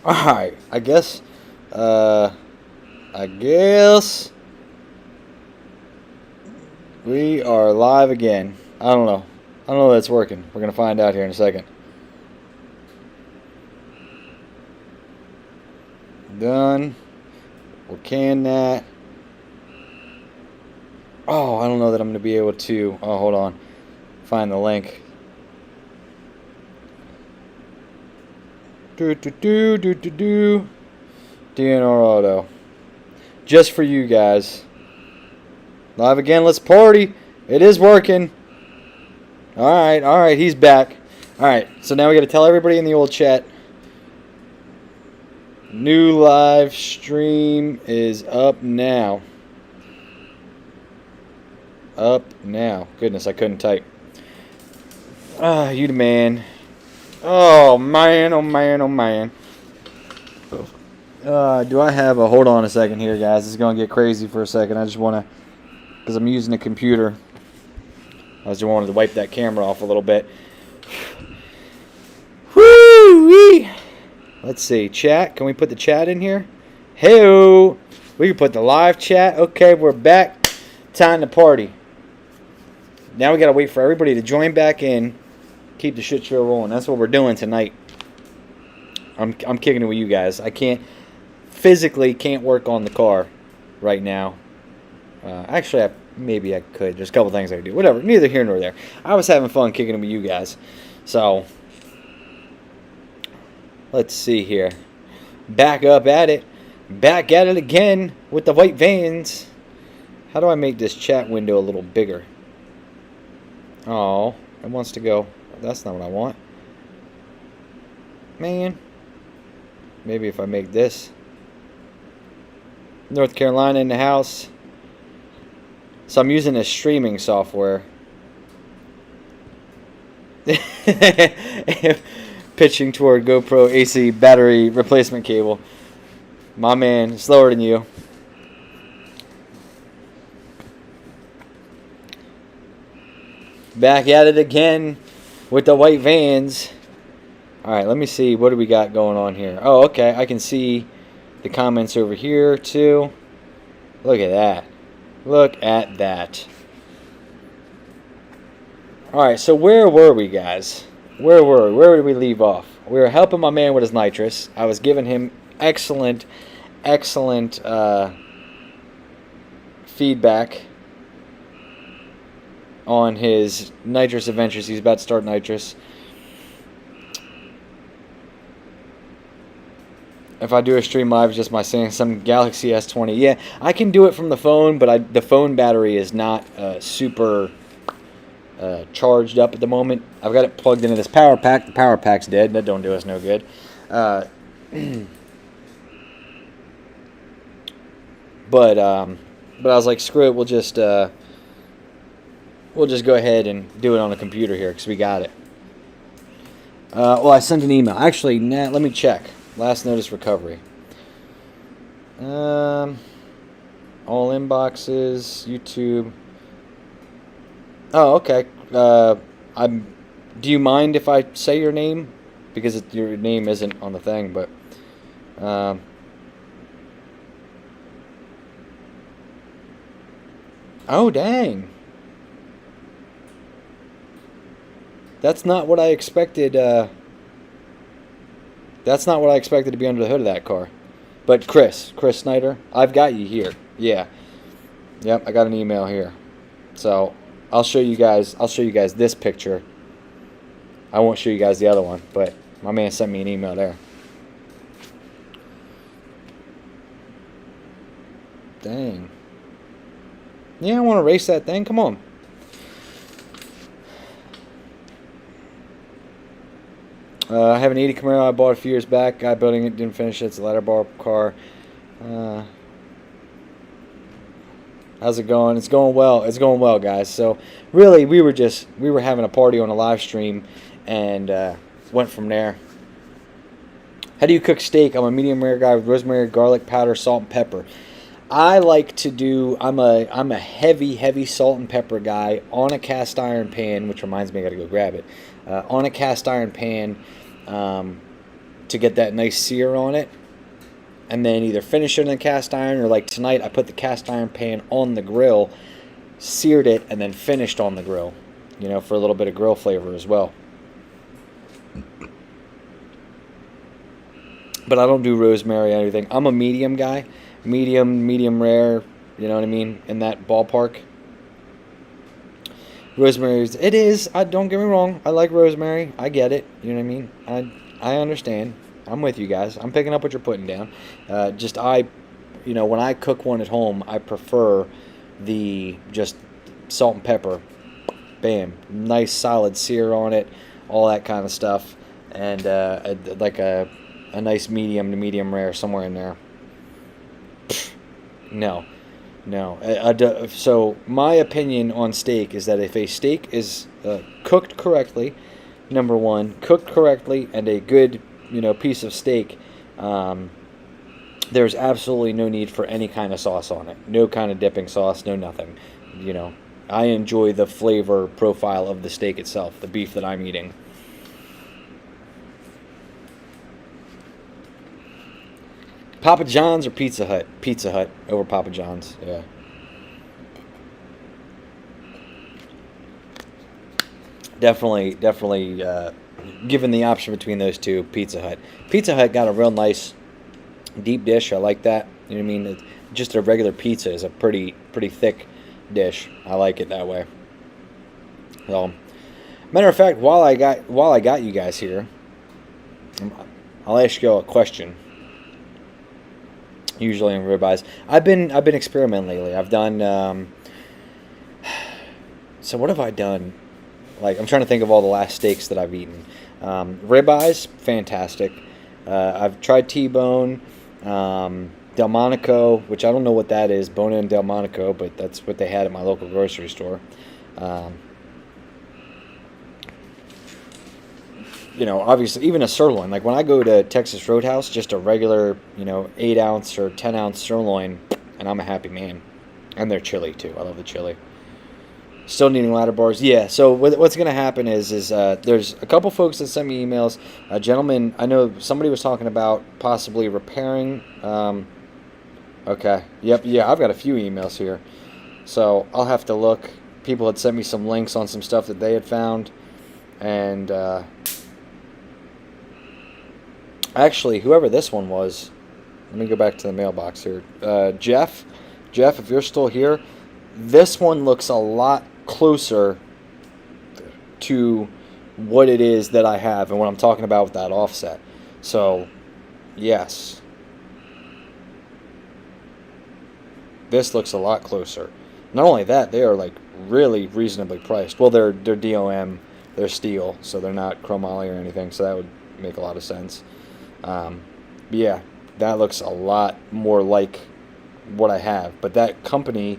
Alright, I guess we are live again. I don't know. I don't know that it's working. We're gonna find out here in a second. Done. We'll can that. Oh, I don't know that I'm gonna be able to. Oh, hold on. Find the link. DNR Auto. Just for you guys. Live again, let's party. It is working. Alright, he's back. Alright, so now we gotta tell everybody in the old chat. New live stream is up now. Up now. Goodness, I couldn't type. Ah, you the man. Oh man, oh man, oh man. Do I have a... Hold on a second here, guys. This is going to get crazy for a second. I just want to... Because I'm using a computer. I just wanted to wipe that camera off a little bit. Woo-wee! Let's see. Chat. Can we put the chat in here? Hey-o! We can put the live chat. Okay, we're back. Time to party. Now we got to wait for everybody to join back in. Keep the shit show rolling. That's what we're doing tonight. I'm kicking it with you guys. I physically can't work on the car right now. Actually, maybe I could. There's a couple things I could do. Whatever. Neither here nor there. I was having fun kicking it with you guys. So, let's see here. Back up at it. Back at it again with the white vans. How do I make this chat window a little bigger? Oh, it wants to go. That's not what I want. Man. Maybe if I make this. North Carolina in the house. So I'm using a streaming software. Pitching toward GoPro AC battery replacement cable. My man, slower than you. Back at it again with the white vans. Alright, let me see. What do we got going on here? Oh, okay. I can see the comments over here, too. Look at that. Look at that. Alright, so where were we, guys? Where were we? Where did we leave off? We were helping my man with his nitrous. I was giving him excellent feedback on his nitrous adventures. He's about to start nitrous. If I do a stream live, it's just my Samsung Galaxy S20. Yeah, I can do it from the phone, but the phone battery is not super charged up at the moment. I've got it plugged into this power pack. The power pack's dead. That don't do us no good. But I was like, screw it. We'll just go ahead and do it on the computer here because we got it. Well, I sent an email. Actually, let me check. Last notice recovery. All inboxes, YouTube. Oh, okay. Do you mind if I say your name? Because your name isn't on the thing, but oh, dang. That's not what I expected. That's not what I expected to be under the hood of that car. But Chris Snyder, I've got you here. Yeah. Yep, I got an email here. So I'll show you guys this picture. I won't show you guys the other one, but my man sent me an email there. Dang. Yeah, I want to race that thing. Come on. I have an 80 Camaro I bought a few years back. Guy building it didn't finish it. It's a ladder bar car. How's it going? It's going well. It's going well, guys. So really, we were having a party on a live stream, and went from there. How do you cook steak? I'm a medium rare guy with rosemary, garlic powder, salt, and pepper. I like to do. I'm a heavy salt and pepper guy on a cast iron pan, which reminds me I got to go grab it. On a cast iron pan, to get that nice sear on it, and then either finish it in the cast iron, or like tonight I put the cast iron pan on the grill, seared it, and then finished on the grill, you know, for a little bit of grill flavor as well. But I don't do rosemary or anything. I'm a medium guy. Medium rare, you know what I mean, in that ballpark. Rosemary, it is. Don't get me wrong. I like rosemary. I get it. You know what I mean? I understand. I'm with you guys. I'm picking up what you're putting down. You know, when I cook one at home, I prefer the just salt and pepper. Bam. Nice solid sear on it. All that kind of stuff. And like a nice medium to medium rare somewhere in there. No. So my opinion on steak is that if a steak is cooked correctly, number one, cooked correctly, and a good, you know, piece of steak, there's absolutely no need for any kind of sauce on it. No kind of dipping sauce, no nothing. You know, I enjoy the flavor profile of the steak itself, the beef that I'm eating. Papa John's or Pizza Hut? Pizza Hut over Papa John's, yeah. Definitely, given the option between those two, Pizza Hut. Pizza Hut got a real nice deep dish. I like that. You know what I mean? Just a regular pizza is a pretty thick dish. I like it that way. So, matter of fact, while I got you guys here, I'll ask you a question. Usually in ribeyes, I've been experimenting lately. I've done. So what have I done? Like, I'm trying to think of all the last steaks that I've eaten. Ribeyes, fantastic. I've tried T-bone, Delmonico, which I don't know what that is, bone-in Delmonico, but that's what they had at my local grocery store. You know, obviously, even a sirloin. Like, when I go to Texas Roadhouse, just a regular, you know, 8-ounce or 10-ounce sirloin, and I'm a happy man. And they're chili, too. I love the chili. Still needing ladder bars. Yeah, so what's going to happen is there's a couple folks that sent me emails. A gentleman, I know somebody was talking about possibly repairing. Okay. Yep, yeah, I've got a few emails here. So I'll have to look. People had sent me some links on some stuff that they had found. And actually, whoever this one was, let me go back to the mailbox here. Jeff, if you're still here, this one looks a lot closer to what it is that I have and what I'm talking about with that offset. So, yes. This looks a lot closer. Not only that, they are like really reasonably priced. Well, they're DOM, they're steel, so they're not chromoly or anything, so that would make a lot of sense. But yeah, that looks a lot more like what I have. But that company,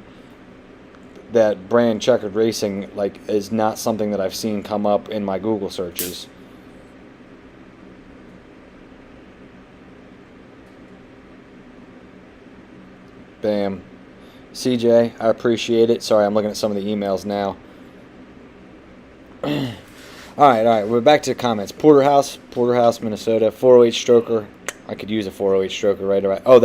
that brand Checkered Racing, like, is not something that I've seen come up in my Google searches. Bam. CJ, I appreciate it. Sorry, I'm looking at some of the emails now. All right, we're back to the comments. Porterhouse, Minnesota, 408 stroker. I could use a 408 stroker right away. Oh,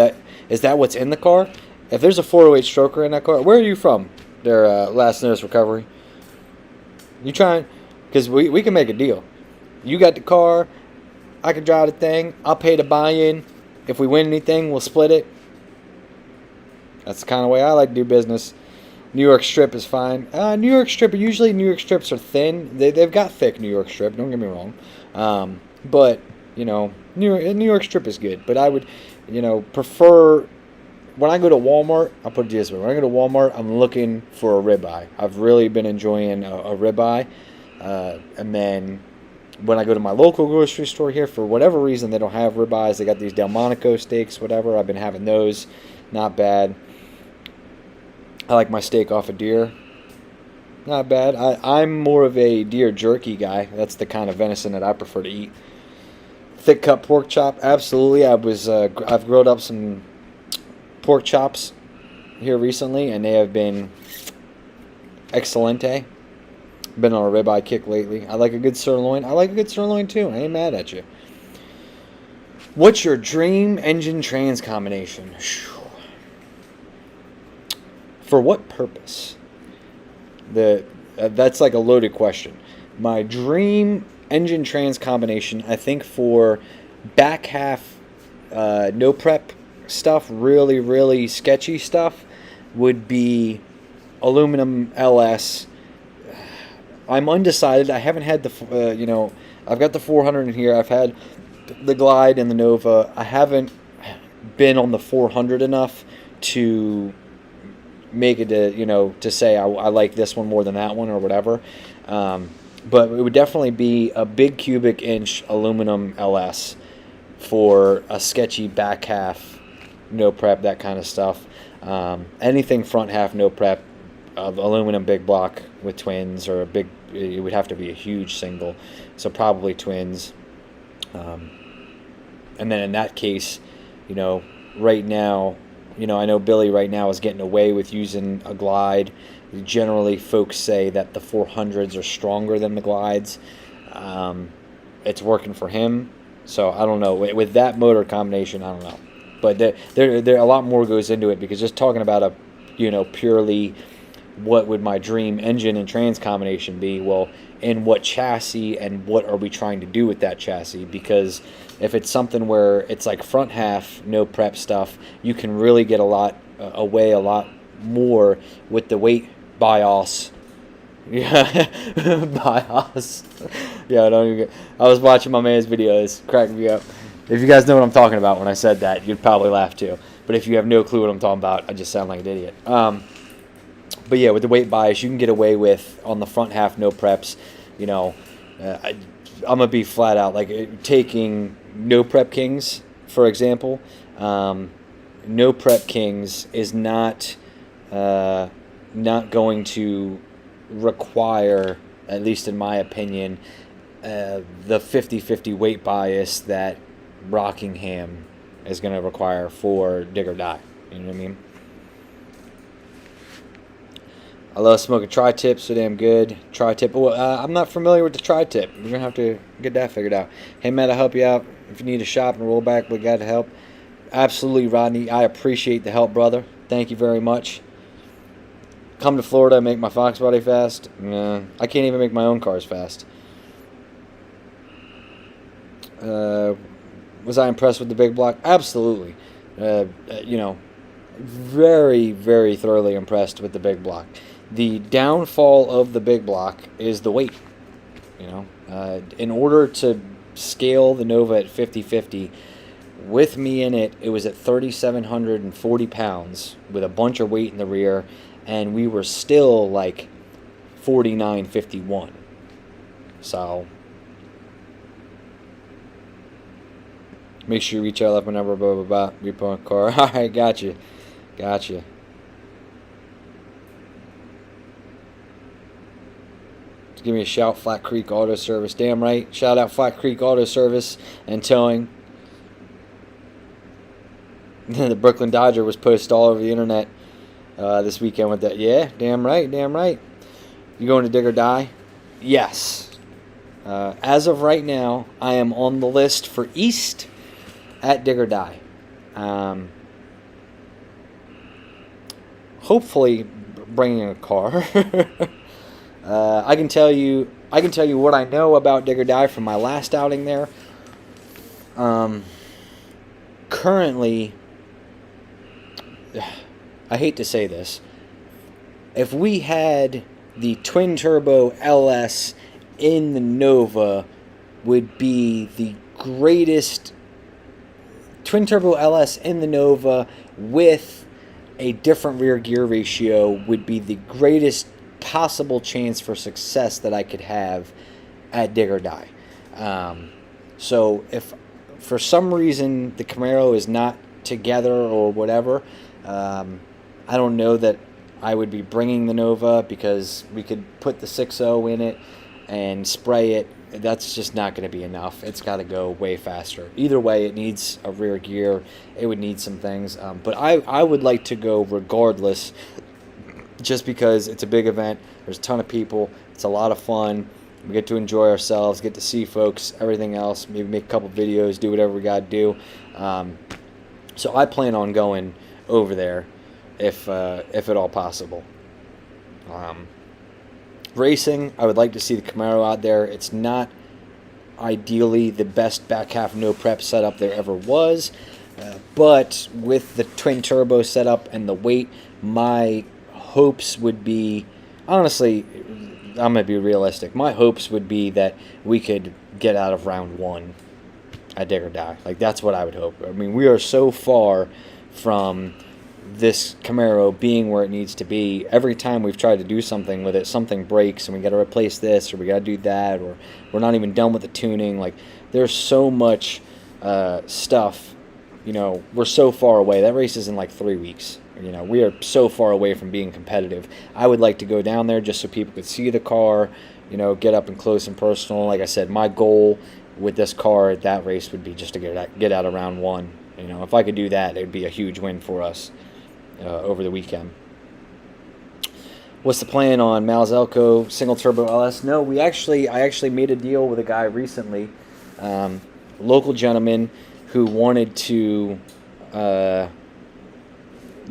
is that what's in the car? If there's a 408 stroker in that car, where are you from? Their last notice recovery. You trying? Because we can make a deal. You got the car. I can drive the thing. I'll pay the buy-in. If we win anything, we'll split it. That's the kind of way I like to do business. New York strip is fine. New York strip, usually New York strips are thin. They've got thick New York strip, don't get me wrong. But, you know, New York strip is good. But I would, you know, prefer, when I go to Walmart, I'll put it this way. When I go to Walmart, I'm looking for a ribeye. I've really been enjoying a ribeye. And then when I go to my local grocery store here, for whatever reason, they don't have ribeyes. They got these Delmonico steaks, whatever. I've been having those. Not bad. I like my steak off a deer. Not bad. I'm more of a deer jerky guy. That's the kind of venison that I prefer to eat. Thick cut pork chop, absolutely. I've grilled up some pork chops here recently, and they have been excelente. Been on a ribeye kick lately. I like a good sirloin. I like a good sirloin too. I ain't mad at you. What's your dream engine trans combination? For what purpose? That's like a loaded question. My dream engine trans combination, I think for back half no prep stuff, really, really sketchy stuff, would be aluminum LS. I'm undecided. I haven't had the, I've got the 400 in here. I've had the Glide and the Nova. I haven't been on the 400 enough to make it to say I like this one more than that one or whatever. But it would definitely be a big cubic inch aluminum LS for a sketchy back half no prep, that kind of stuff. Anything front half no prep, aluminum big block with twins, or it would have to be a huge single, so probably twins. And then in that case, right now, I know Billy right now is getting away with using a Glide. Generally, folks say that the 400s are stronger than the Glides. It's working for him, so I don't know. With that motor combination, I don't know. But there a lot more goes into it, because just talking about purely what would my dream engine and trans combination be, well, in what chassis and what are we trying to do with that chassis? Because if it's something where it's like front half no prep stuff, you can really get away a lot more with the weight BIOS. Yeah, BIOS. Yeah, I was watching my man's videos, cracking me up. If you guys know what I'm talking about when I said that, you'd probably laugh too. But if you have no clue what I'm talking about, I just sound like an idiot. But yeah, with the weight bias, you can get away with, on the front half no preps, I'm gonna be flat out, like taking no prep Kings, for example. No prep Kings is not going to require, at least in my opinion, the 50-50 weight bias that Rockingham is going to require for Dig or Die. You know what I mean? I love smoking tri-tip, so damn good. Tri-tip. Well, I'm not familiar with the tri-tip. We're going to have to get that figured out. Hey, Matt, I'll help you out. If you need a shop and rollback, we got to help. Absolutely, Rodney. I appreciate the help, brother. Thank you very much. Come to Florida and make my Fox body fast. Nah, I can't even make my own cars fast. Was I impressed with the big block? Absolutely. Very, very thoroughly impressed with the big block. The downfall of the big block is the weight. In order to scale the Nova at 50-50, with me in it, it was at 3,740 pounds with a bunch of weight in the rear, and we were still like 49.51. So make sure you reach out, left my number, blah, blah, blah, repo a car. All right, gotcha. Just give me a shout, Flat Creek Auto Service. Damn right. Shout out Flat Creek Auto Service and Towing. The Brooklyn Dodger was posted all over the internet this weekend with that. Yeah, damn right. You going to Dig or Die? Yes. As of right now, I am on the list for East at Dig or Die. Hopefully bringing a car. I can tell you what I know about Dig or Die from my last outing there. Currently, I hate to say this, if we had the twin turbo LS in the Nova, would be the greatest. Twin turbo LS in the Nova with a different rear gear ratio would be the greatest possible chance for success that I could have at Dig or Die. So if for some reason the Camaro is not together or whatever, I don't know that I would be bringing the Nova, because we could put the 6.0 in it and spray it. That's just not going to be enough. It's got to go way faster. Either way, it needs a rear gear. It would need some things. But I would like to go regardless, just because it's a big event. There's a ton of people. It's a lot of fun. We get to enjoy ourselves, get to see folks, everything else, maybe make a couple videos, do whatever we got to do. So I plan on going over there if at all possible. Racing, I would like to see the Camaro out there. It's not ideally the best back half no prep setup there ever was, but with the twin turbo setup and the weight, my hopes would be, honestly, I'm going to be realistic. My hopes would be that we could get out of round one at Dig or Die. Like, that's what I would hope. I mean, we are so far from this Camaro being where it needs to be. Every time we've tried to do something with it, something breaks and we got to replace this or we got to do that, or we're not even done with the tuning. Like, there's so much stuff. You know, we're so far away. That race is in like 3 weeks. You know, we are so far away from being competitive. I would like to go down there just so people could see the car, you know, get up and close and personal. Like I said, my goal with this car at that race would be just to get out of round one. You know, if I could do that, it would be a huge win for us over the weekend. What's the plan on Malzelko single turbo LS? No, I actually made a deal with a guy recently, local gentleman who wanted to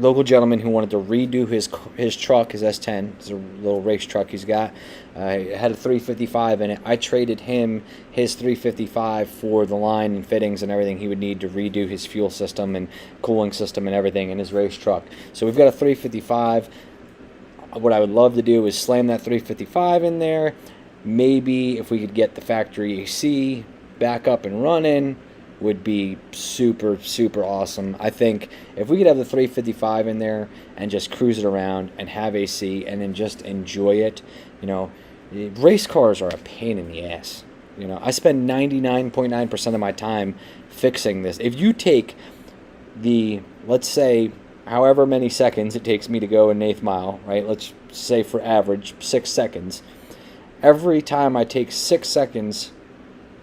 redo his truck, his S10. It's a little race truck he's got. It had a 355 in it. I traded him his 355 for the line and fittings and everything he would need to redo his fuel system and cooling system and everything in his race truck. So we've got a 355. What I would love to do is slam that 355 in there. Maybe if we could get the factory AC back up and running, would be super, super awesome. I think if we could have the 355 in there and just cruise it around and have AC and then just enjoy it, you know, race cars are a pain in the ass. You know, I spend 99.9% of my time fixing this. If you take the, let's say, however many seconds it takes me to go an eighth mile, right? Let's say for average 6 seconds. Every time I take 6 seconds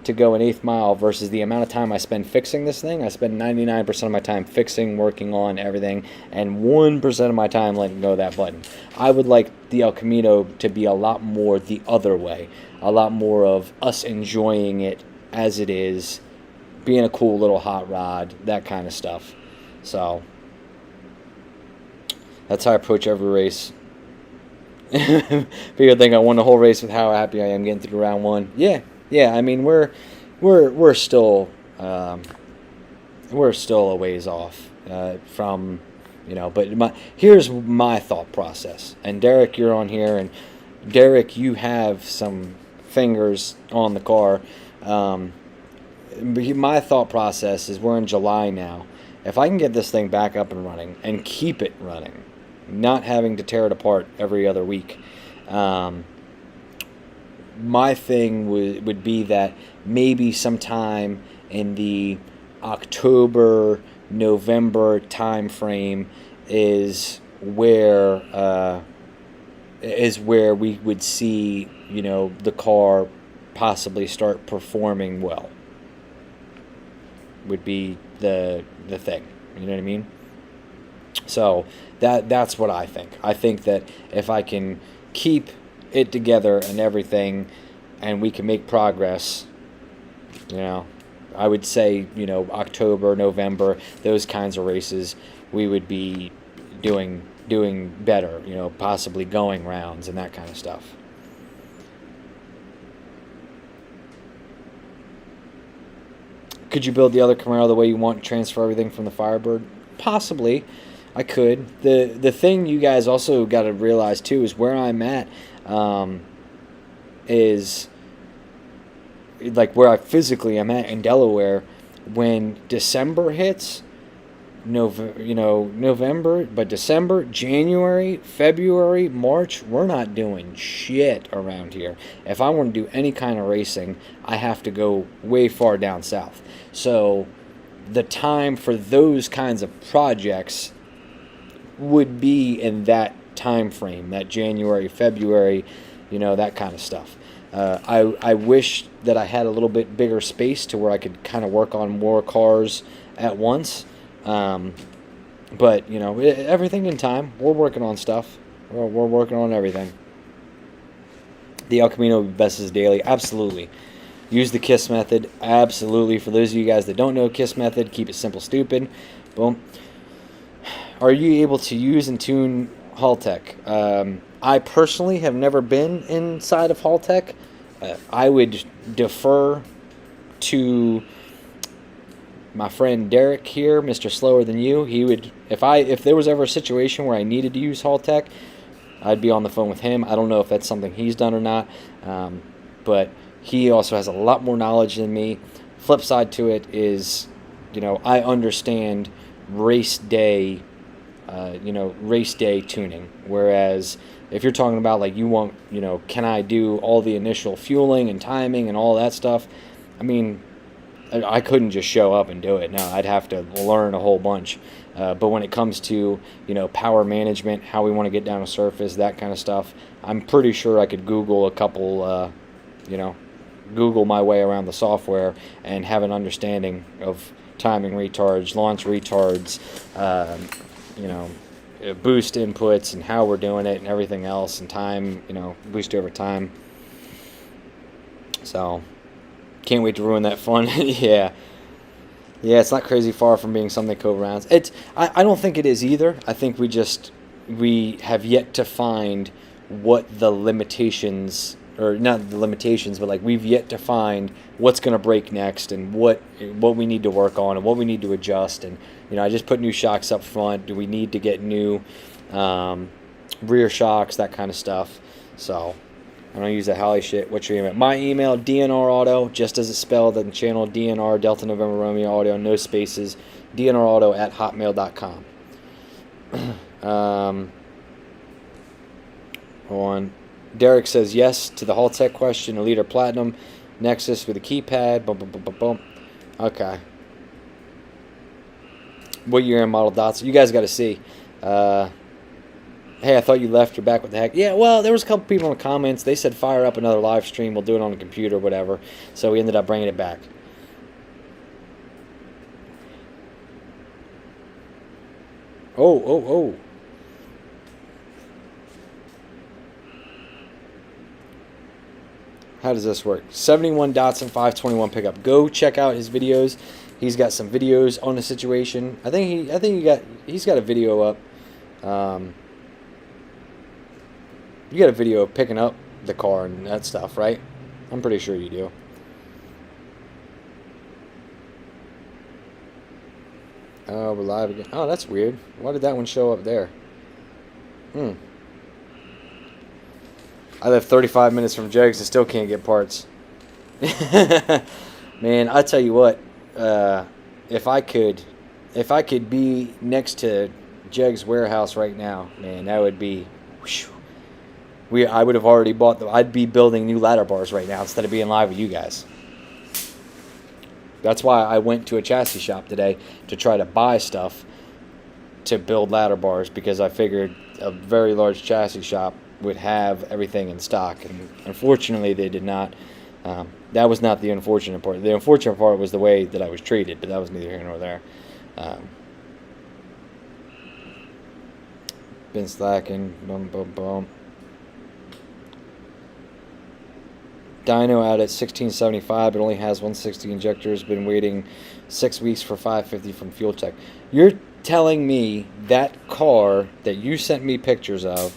to go an eighth mile versus the amount of time I spend fixing this thing, I spend 99% of my time fixing, working on everything, and 1% of my time letting go of that button. I would like the El Camino to be a lot more the other way, a lot more of us enjoying it as it is, being a cool little hot rod, that kind of stuff. So that's how I approach every race. People think I won the whole race with how happy I am getting through round one. Yeah. I mean, we're still a ways off from, you know. But here's my thought process. And Derek, you're on here, and Derek, you have some fingers on the car. My thought process is we're in July now. If I can get this thing back up and running and keep it running, not having to tear it apart every other week. My thing would be that maybe sometime in the October, November time frame is where we would see, you know, the car possibly start performing well. Would be the thing. You know what I mean? So that's what I think. I think that if I can keep it together and everything, and we can make progress, you know, I would say, you know, October, November, those kinds of races, we would be doing better, you know, possibly going rounds and that kind of stuff. Could you build the other Camaro the way you want and transfer everything from the Firebird? Possibly. I could. The thing you guys also got to realize too is where I'm at is like where I physically am at in Delaware. When December hits, November, but December, January, February, March, we're not doing shit around here. If I want to do any kind of racing, I have to go way far down south. So the time for those kinds of projects would be in that time frame, that January, February, you know, that kind of stuff. I wish that I had a little bit bigger space to where I could kind of work on more cars at once. But, you know, everything in time. We're working on stuff. We're working on everything. The El Camino best is daily. Absolutely. Use the KISS method. Absolutely. For those of you guys that don't know KISS method, keep it simple, stupid. Boom. Are you able to use and tune Haltech? I personally have never been inside of Haltech. I would defer to my friend Derek here, Mr. Slower Than You. He would, if there was ever a situation where I needed to use Haltech, I'd be on the phone with him. I don't know if that's something he's done or not, but he also has a lot more knowledge than me. Flip side to it is, I understand race day tuning. Whereas if you're talking about like you want, can I do all the initial fueling and timing and all that stuff? I mean, I couldn't just show up and do it. No, I'd have to learn a whole bunch. But when it comes to, power management, how we want to get down a surface, that kind of stuff, I'm pretty sure I could Google a couple, Google my way around the software and have an understanding of timing retards, launch retards, boost inputs and how we're doing it and everything else, and time, boost over time. So, can't wait to ruin that fun. Yeah, it's not crazy far from being something Cove rounds. I don't think it is either. I think we have yet to find what the limitations, or not the limitations, but like we've yet to find what's going to break next and what we need to work on and what we need to adjust. And I just put new shocks up front. Do we need to get new rear shocks, that kind of stuff? So I don't use that Holly shit. What's your email? My email, DNR Auto, just as it's spelled on the channel, DNR Delta November Romeo Audio, no spaces, dnrauto@hotmail.com. Hold on. Derek says yes to the Haltech question. A liter platinum Nexus with a keypad. Boom, boom, boom, boom, boom. Okay. What year and model dots? You guys got to see. Hey, I thought you left. You're back. What the heck? Yeah, well, there was a couple people in the comments. They said fire up another live stream. We'll do it on the computer, whatever. So we ended up bringing it back. Oh. How does this work? 71 Datsun 521 pickup. Go check out his videos. He's got some videos on the situation. I think he's got a video up. You got a video of picking up the car and that stuff, right? I'm pretty sure you do. Oh, we're live again. Oh, that's weird. Why did that one show up there? I live 35 minutes from Jegs and still can't get parts. Man, I tell you what, if I could be next to Jegs warehouse right now, man, that would be. I would have already bought them. I'd be building new ladder bars right now instead of being live with you guys. That's why I went to a chassis shop today to try to buy stuff to build ladder bars, because I figured a very large chassis shop would have everything in stock, and unfortunately they did not. That was not the unfortunate part. The unfortunate part was the way that I was treated, but that was neither here nor there. Been slacking. Boom, boom, boom. Dyno out at 1675, it only has 160 injectors. Been waiting 6 weeks for 550 from Fuel Tech. You're telling me that car that you sent me pictures of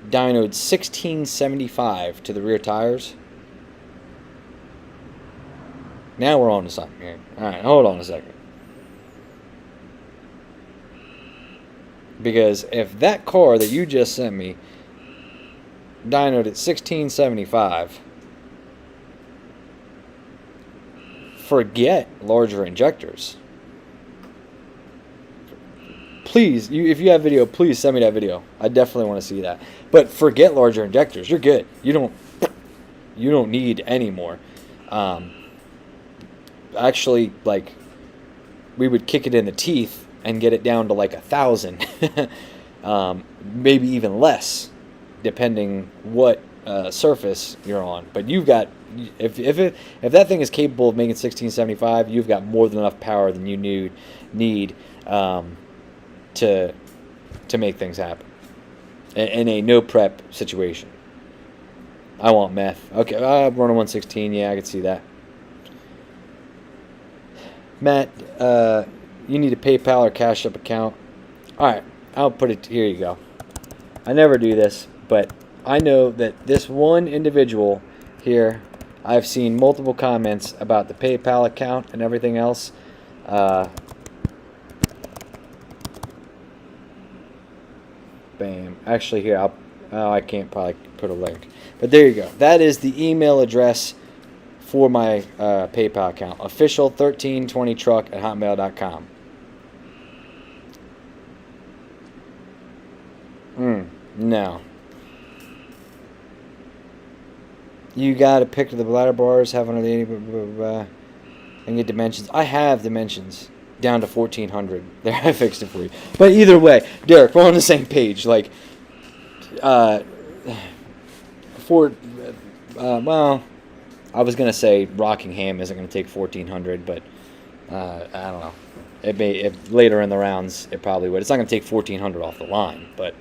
dynoed 1675 to the rear tires? Now we're on to something here. Alright, hold on a second. Because if that car that you just sent me dynoed at 1675, forget larger injectors. Please, if you have video, please send me that video. I definitely want to see that. But forget larger injectors. You're good. You don't need any more. Actually, like, we would kick it in the teeth and get it down to like 1,000, maybe even less, depending what surface you're on. But you've got, if that thing is capable of making 1675, you've got more than enough power than you need to make things happen in a no prep situation. I want meth. Okay, running 116. Yeah, I can see that. Matt, you need a PayPal or Cash App account. All right, I'll put it. Here you go. I never do this, but I know that this one individual here, I've seen multiple comments about the PayPal account and everything else. Bam. Actually, here, I can't probably put a link. But there you go. That is the email address for my PayPal account. Official1320truck@hotmail.com. No. You got to pick the bladder bars, have one of the and get dimensions. I have dimensions down to 1400. There, I fixed it for you. But either way, Derek, we're on the same page. Like, well, I was gonna say Rockingham isn't gonna take 1400, but I don't know. It may later in the rounds it probably would. It's not gonna take 1400 off the line, but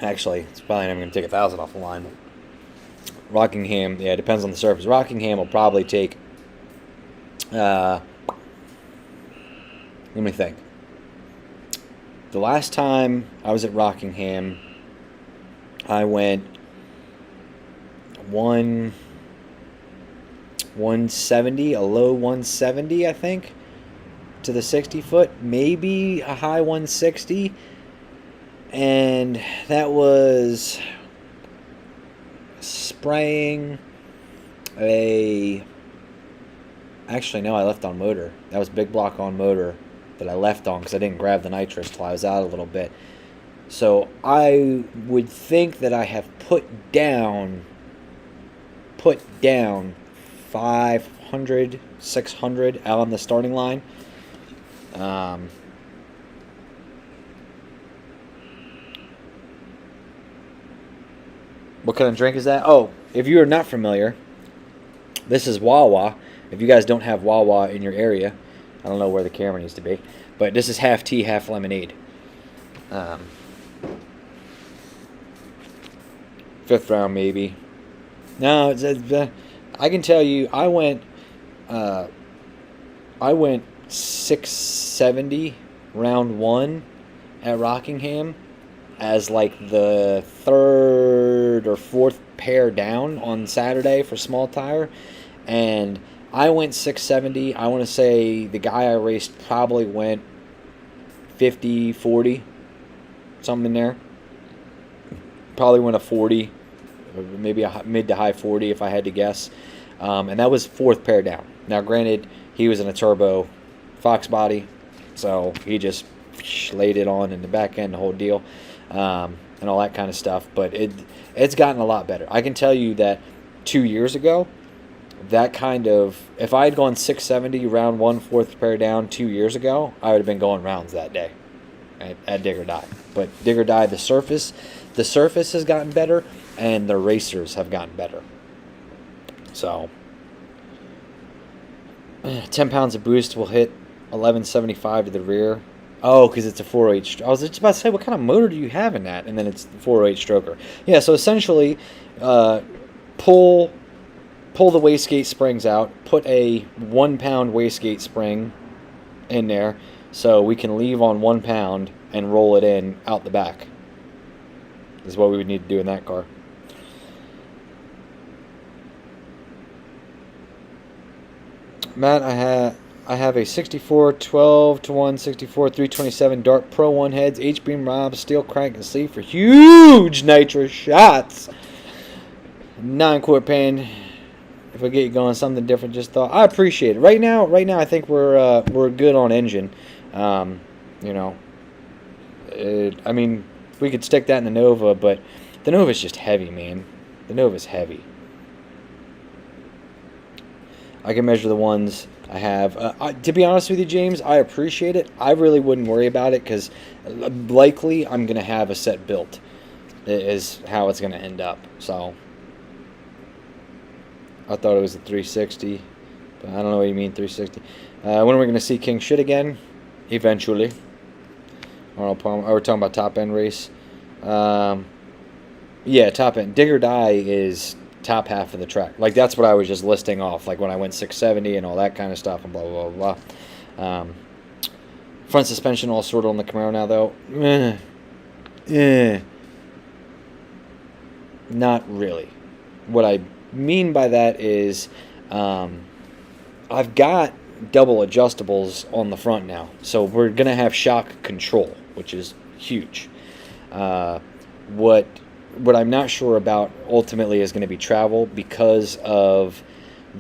actually it's probably not gonna take 1000 off the line. Rockingham, yeah, it depends on the surface. Rockingham will probably take. Let me think. The last time I was at Rockingham, I went 170, a low 170, I think, to the 60 foot, maybe a high 160, and that was spraying actually no, I left on motor. That was big block on motor that I left on because I didn't grab the nitrous till I was out a little bit. So I would think that I have put down 500, 600 out on the starting line. What kind of drink is that? Oh, if you are not familiar, this is Wawa. If you guys don't have Wawa in your area, I don't know where the camera needs to be, but this is half tea, half lemonade. Fifth round, maybe. No, I can tell you, I went 670 round one at Rockingham as like the third or fourth pair down on Saturday for small tire, and I went 670. I want to say the guy I raced probably went 50, 40, something in there. Probably went a 40, or maybe a mid to high 40 if I had to guess. And that was fourth pair down. Now, granted, he was in a turbo Fox body, so he just laid it on in the back end, the whole deal, and all that kind of stuff. But it's gotten a lot better. I can tell you that 2 years ago, that kind of, if I had gone 670 round one, fourth pair down 2 years ago, I would have been going rounds that day at Dig or Die. But Dig or Die, the surface has gotten better, and the racers have gotten better. So 10 pounds of boost will hit 1175 to the rear. Oh, because it's a 408. I was just about to say, what kind of motor do you have in that? And then it's the 408 stroker. Yeah, so essentially, pull the wastegate springs out, put a 1 pound wastegate spring in there, so we can leave on 1 pound and roll it in out the back. This is what we would need to do in that car. Matt, I have a 64 12 to 1 64 327 Dart Pro 1 heads, H-beam rods, steel crank and sleeve for huge nitro shots. 9-quart pan. If I get you going something different, just thought I appreciate it. Right now I think we're good on engine. I mean, we could stick that in the Nova, but the Nova's just heavy, man. The Nova's heavy. I can measure the ones I have. To be honest with you, James, I appreciate it. I really wouldn't worry about it because likely I'm going to have a set built is how it's going to end up. So I thought it was a 360, but I don't know what you mean 360. When are we going to see King Shit again? Eventually. We're talking about top end race. Yeah, top end. Dig or die is top half of the track. Like that's what I was just listing off. Like when I went 670 and all that kind of stuff and blah blah blah blah. Front suspension all sorted on the Camaro now though. Not really. What I mean by that is, I've got double adjustables on the front now, so we're gonna have shock control, which is huge. What I'm not sure about ultimately is going to be travel because of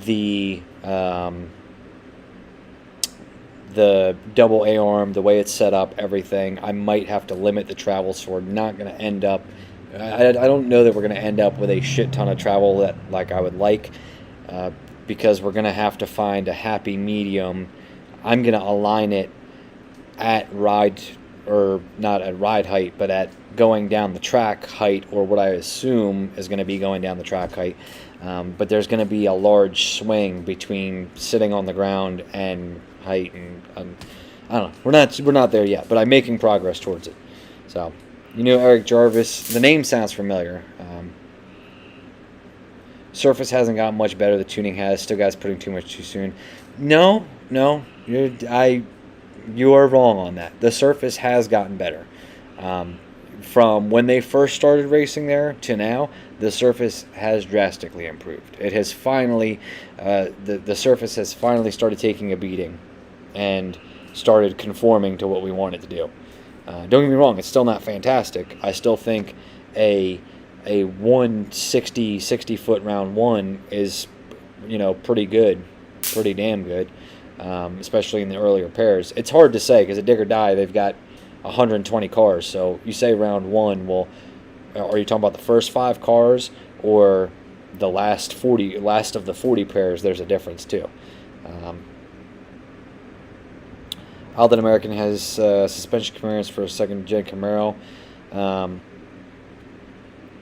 the double A arm, the way it's set up, everything. I might have to limit the travel, so we're not going to end up. I don't know that we're going to end up with a shit ton of travel that like I would like, because we're going to have to find a happy medium. I'm going to align it at ride, or not at ride height, but at going down the track height, or what I assume is going to be going down the track height. But there's going to be a large swing between sitting on the ground and height, and I don't know. We're not there yet, but I'm making progress towards it. So, Eric Jarvis. The name sounds familiar. Surface hasn't gotten much better. The tuning has. Still, guys putting too much too soon. No, you are wrong on that. The surface has gotten better. From when they first started racing there to now, the surface has drastically improved. It has finally, the surface has finally started taking a beating and started conforming to what we want it to do. Don't get me wrong, it's still not fantastic. I still think a 60 foot round one is, pretty good, pretty damn good, especially in the earlier pairs. It's hard to say because at Dig or Die they've got 120 cars. So you say round one, well, are you talking about the first 5 cars or the last of the 40 pairs? There's a difference too. Alden American has suspension clearance for a second gen Camaro.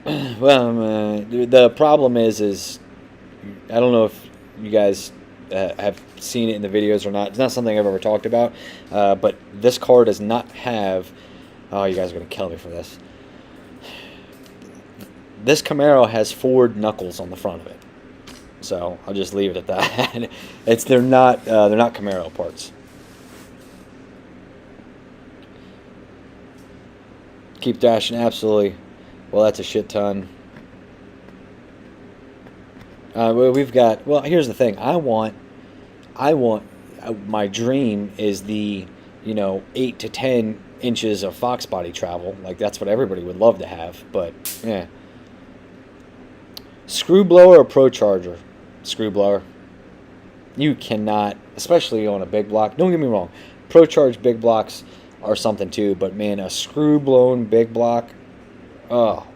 The problem is I don't know if you guys have seen it in the videos or not. It's not something I've ever talked about, but this car does not have. Oh, you guys are gonna kill me for this. This Camaro has Ford knuckles on the front of it, so I'll just leave it at that. They're not Camaro parts. Keep dashing, absolutely. Well, that's a shit ton. We've got. Well, here's the thing. I want. My dream is the 8 to 10 inches of Fox body travel. Like that's what everybody would love to have. But yeah. Screw blower or Pro Charger? Screw blower. You cannot, especially on a big block. Don't get me wrong. Pro Charge big blocks are something too. But man, a screw blown big block. Oh.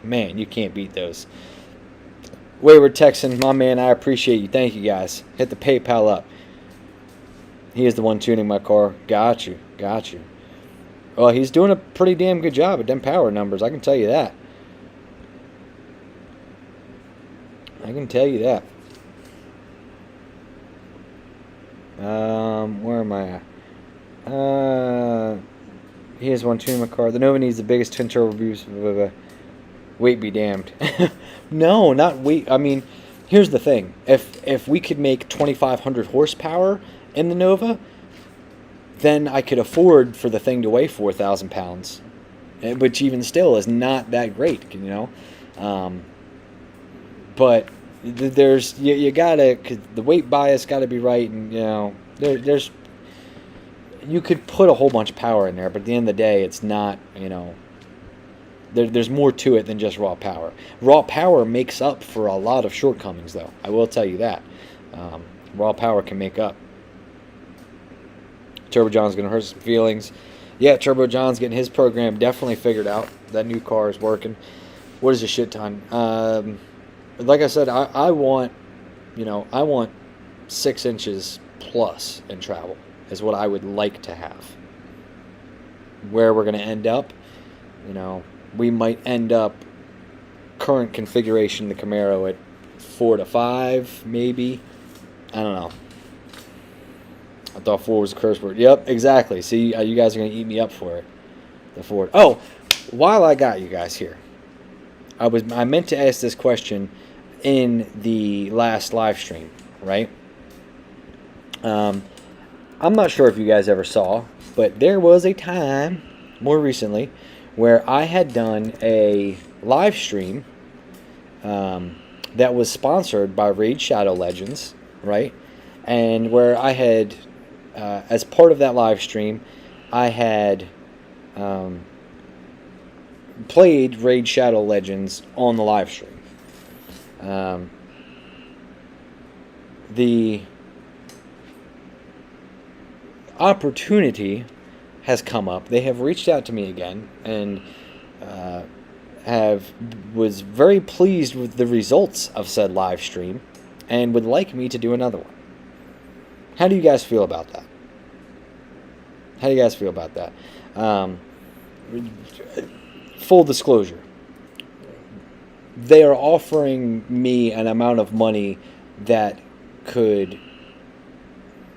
Man, you can't beat those. Wayward Texan, my man, I appreciate you. Thank you, guys. Hit the PayPal up. He is the one tuning my car. Got you. Well, he's doing a pretty damn good job at them power numbers. I can tell you that. Where am I at? He has one tuning my car. The Nova needs the biggest twin turbo boost. Weight be damned. No, not weight. I mean, here's the thing. If we could make 2,500 horsepower in the Nova, then I could afford for the thing to weigh 4,000 pounds, which even still is not that great, But there's you gotta, 'cause the weight bias got to be right, and there's you could put a whole bunch of power in there, but at the end of the day, it's not There's more to it than just raw power. Raw power makes up for a lot of shortcomings, though. I will tell you that. Raw power can make up. Turbo John's going to hurt some feelings. Yeah, Turbo John's getting his program definitely figured out. That new car is working. What is a shit ton? Like I said, I want 6 inches plus in travel is what I would like to have. Where we're going to end up, we might end up current configuration the Camaro at 4 to 5, maybe. I don't know. I thought 4 was a curse word. Yep, exactly. See, you guys are going to eat me up for it. The Ford. Oh, while I got you guys here, I meant to ask this question in the last live stream, right? I'm not sure if you guys ever saw, but there was a time more recently where I had done a live stream that was sponsored by Raid Shadow Legends, right? And where I had, as part of that live stream, I had played Raid Shadow Legends on the live stream. The opportunity has come up. They have reached out to me again and was very pleased with the results of said live stream and would like me to do another one. How do you guys feel about that? How do you guys feel about that? Full disclosure, they are offering me an amount of money that could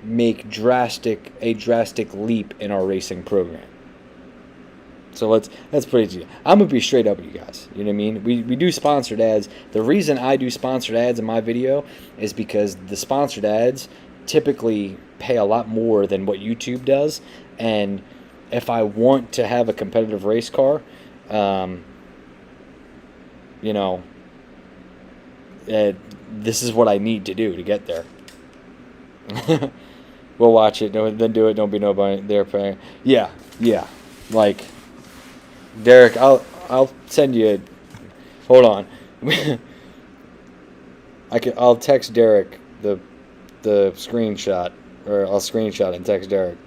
make a drastic leap in our racing program. So let's put it to you. I'm gonna be straight up with you guys. You know what I mean? We do sponsored ads. The reason I do sponsored ads in my video is because the sponsored ads typically pay a lot more than what YouTube does. And if I want to have a competitive race car, you know, this is what I need to do to get there. We'll watch it, then do it. Don't be nobody there paying. Yeah. Like, Derek, I'll send you. Hold on. I'll text Derek the screenshot, or I'll screenshot and text Derek.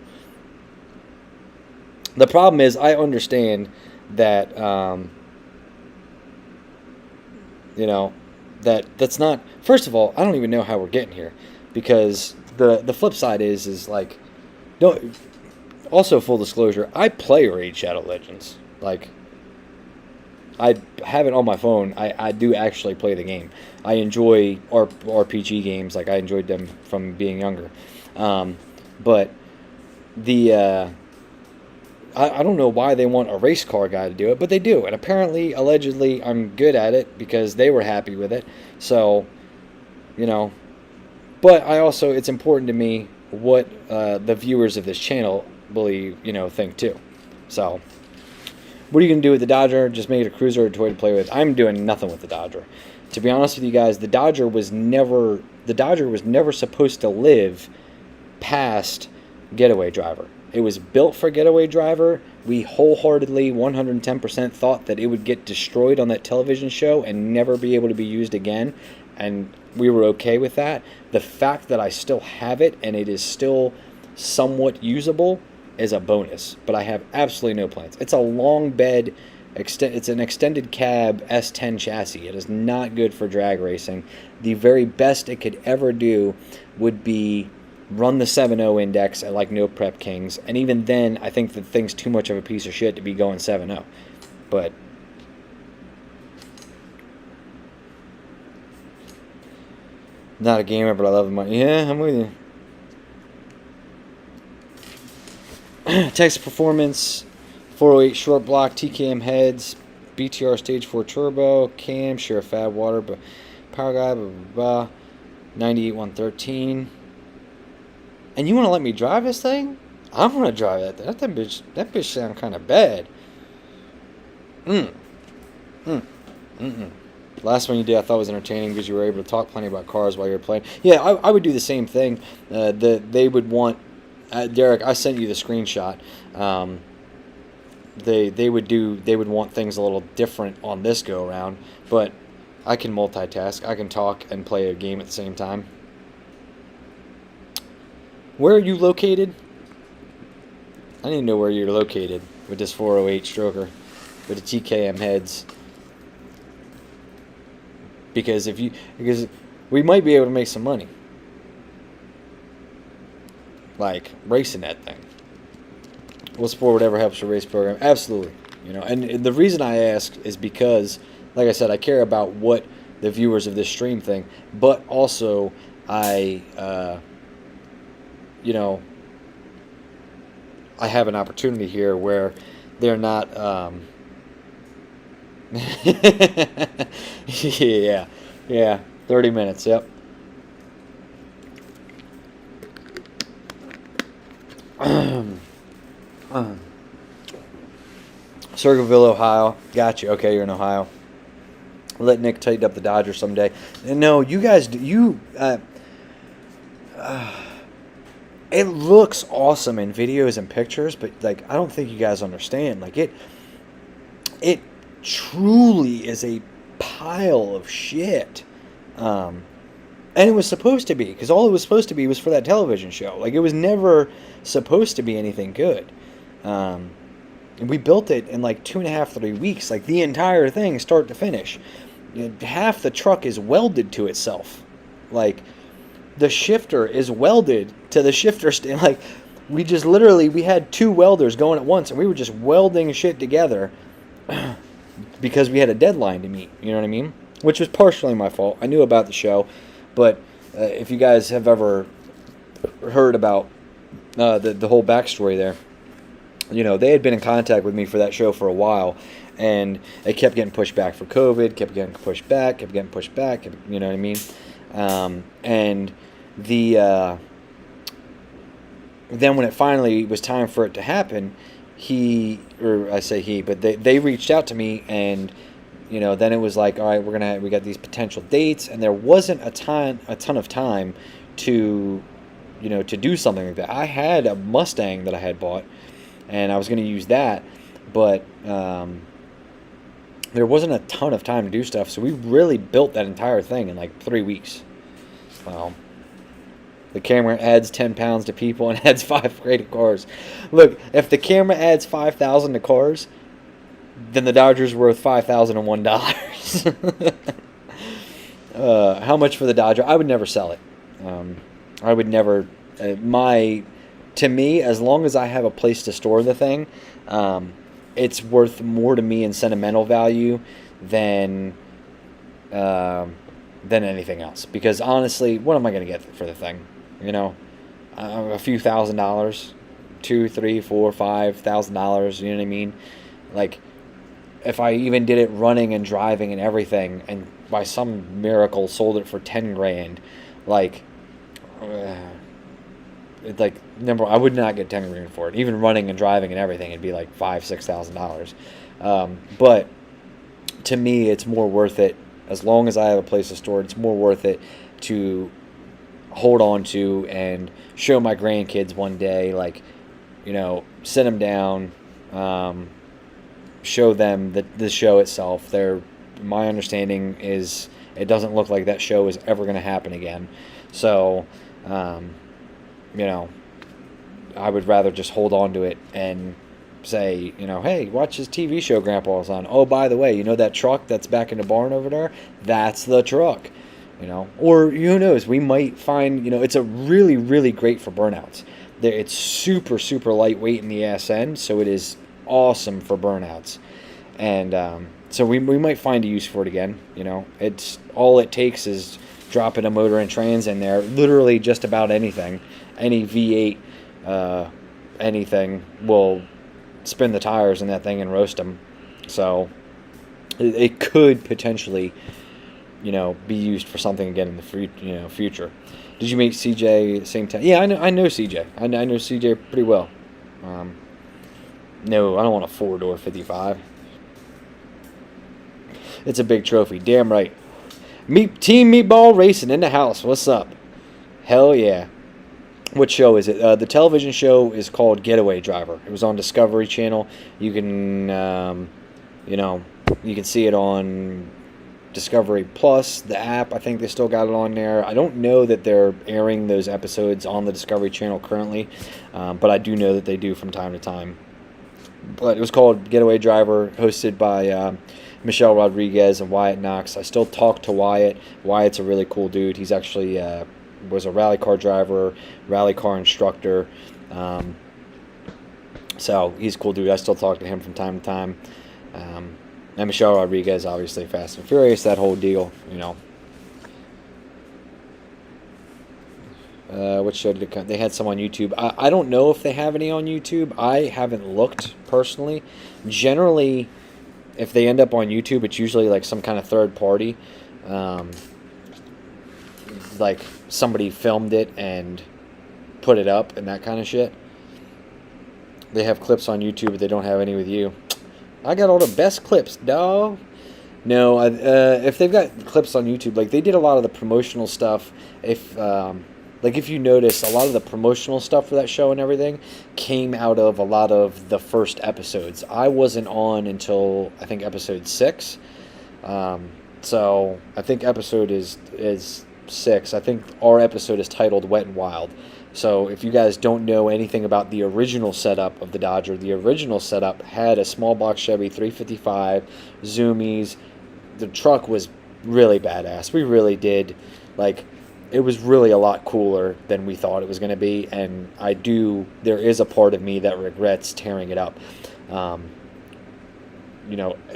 The problem is, I understand that you know, that's not. First of all, I don't even know how we're getting here, because the flip side is like, no. Also, full disclosure, I play Raid Shadow Legends. Like, I have it on my phone. I do actually play the game. I enjoy RPG games. Like, I enjoyed them from being younger. But the I don't know why they want a race car guy to do it, but they do. And apparently, allegedly, I'm good at it because they were happy with it. So, you know. But I also, it's important to me what the viewers of this channel think too. So, what are you going to do with the Dodger? Just make it a cruiser or a toy to play with? I'm doing nothing with the Dodger. To be honest with you guys, the Dodger was never supposed to live past Getaway Driver. It was built for Getaway Driver. We wholeheartedly, 110% thought that it would get destroyed on that television show and never be able to be used again. And we were okay with that. The fact that I still have it and it is still somewhat usable is a bonus. But I have absolutely no plans. It's a long bed. It's an extended cab S10 chassis. It is not good for drag racing. The very best it could ever do would be run the 7.0 index at like No Prep Kings, and even then I think the thing's too much of a piece of shit to be going 7.0. But not a gamer, but I love my. Yeah, I'm with you. Texas Performance, 408 short block, TKM heads, BTR Stage 4 turbo, cam, share fab water, but power guy, blah blah blah, 98 113. And you want to let me drive this thing? I'm gonna drive that thing. That bitch sound kind of bad. Last one you did, I thought was entertaining because you were able to talk plenty about cars while you were playing. Yeah, I would do the same thing. They would want, Derek. I sent you the screenshot. They would want things a little different on this go around, but I can multitask. I can talk and play a game at the same time. Where are you located? I need to know where you're located with this 408 stroker with the TKM heads. Because we might be able to make some money. Like racing that thing. We'll support whatever helps your race program. Absolutely. And the reason I ask is because, like I said, I care about what the viewers of this stream think, but also I have an opportunity here where they're not Yeah, yeah, 30 minutes. Yep. Circleville, Ohio. Got you. Okay, you're in Ohio. Let Nick tighten up the Dodgers someday. And no, you guys, it looks awesome in videos and pictures, but like I don't think you guys understand. Like it truly is a pile of shit. And it was supposed to be, because all it was supposed to be was for that television show. Like, it was never supposed to be anything good. And we built it in like 2.5, 3 weeks. Like, the entire thing, start to finish. Half the truck is welded to itself. Like, the shifter is welded to the shifter stand. Like, we just literally, we had 2 welders going at once, and we were just welding shit together because we had a deadline to meet. You know what I mean? Which was partially my fault. I knew about the show. But if you guys have ever heard about the whole backstory there, you know, they had been in contact with me for that show for a while, and it kept getting pushed back for COVID, kept getting pushed back, you know what I mean? And then when it finally was time for it to happen, they reached out to me, and you know, then it was like, all right, we got these potential dates, and there wasn't a ton of time to, you know, to do something like that. I had a Mustang that I had bought, and I was going to use that, but there wasn't a ton of time to do stuff, so we really built that entire thing in like 3 weeks. Well, the camera adds 10 pounds to people and adds 5 graded cars. Look, if the camera adds 5,000 to cars, then the Dodger's worth $5,001. How much for the Dodger? I would never sell it. I would never. To me, as long as I have a place to store the thing, it's worth more to me in sentimental value than anything else. Because honestly, what am I going to get for the thing? You know, a few $1,000s, $2, $3, $4, $5,000. You know what I mean? Like, if I even did it running and driving and everything, and by some miracle sold it for 10 grand, like, I would not get 10 grand for it. Even running and driving and everything, it'd be like $5,000-$6,000. But to me, it's more worth it. As long as I have a place to store it, it's more worth it to hold on to and show my grandkids one day. Like, you know, sit them down. Show them the show itself. My understanding is it doesn't look like that show is ever going to happen again. So, you know, I would rather just hold on to it and say, you know, hey, watch this TV show Grandpa was on. Oh, by the way, you know that truck that's back in the barn over there? That's the truck. You know, or who knows? We might find, you know, it's a really, really great for burnouts. It's super, super lightweight in the ass end, so it is awesome for burnouts, and so we might find a use for it again. You know, it's all it takes is dropping a motor and trans in there. Literally, just about anything, any V8, anything will spin the tires in that thing and roast them. So it could potentially, you know, be used for something again in the future. Did you meet CJ at the same time? Yeah, I know CJ. I know CJ pretty well. No, I don't want a 4-door 55. It's a big trophy. Damn right. Team Meatball Racing in the house. What's up? Hell yeah. What show is it? The television show is called Getaway Driver. It was on Discovery Channel. You can, you know, you can see it on Discovery Plus, the app. I think they still got it on there. I don't know that they're airing those episodes on the Discovery Channel currently, but I do know that they do from time to time. But it was called Getaway Driver, hosted by Michelle Rodriguez and Wyatt Knox. I still talk to Wyatt. Wyatt's a really cool dude. He's actually was a rally car driver, rally car instructor. So he's a cool dude. I still talk to him from time to time. And Michelle Rodriguez, obviously, Fast and Furious, that whole deal, you know. What show did it come? They had some on YouTube. I don't know if they have any on YouTube. I haven't looked personally. Generally, if they end up on YouTube, it's usually like some kind of third party. Like somebody filmed it and put it up and that kind of shit. They have clips on YouTube, but they don't have any with you. I got all the best clips, dog. No, if they've got clips on YouTube, like they did a lot of the promotional stuff. If you notice, a lot of the promotional stuff for that show and everything came out of a lot of the first episodes. I wasn't on until I think episode 6. So I think episode is 6. I think our episode is titled Wet and Wild. So if you guys don't know anything about the original setup of the Dodger, the original setup had a small box Chevy 355, zoomies. The truck was really badass. We really did, like, it was really a lot cooler than we thought it was going to be, and there is a part of me that regrets tearing it up.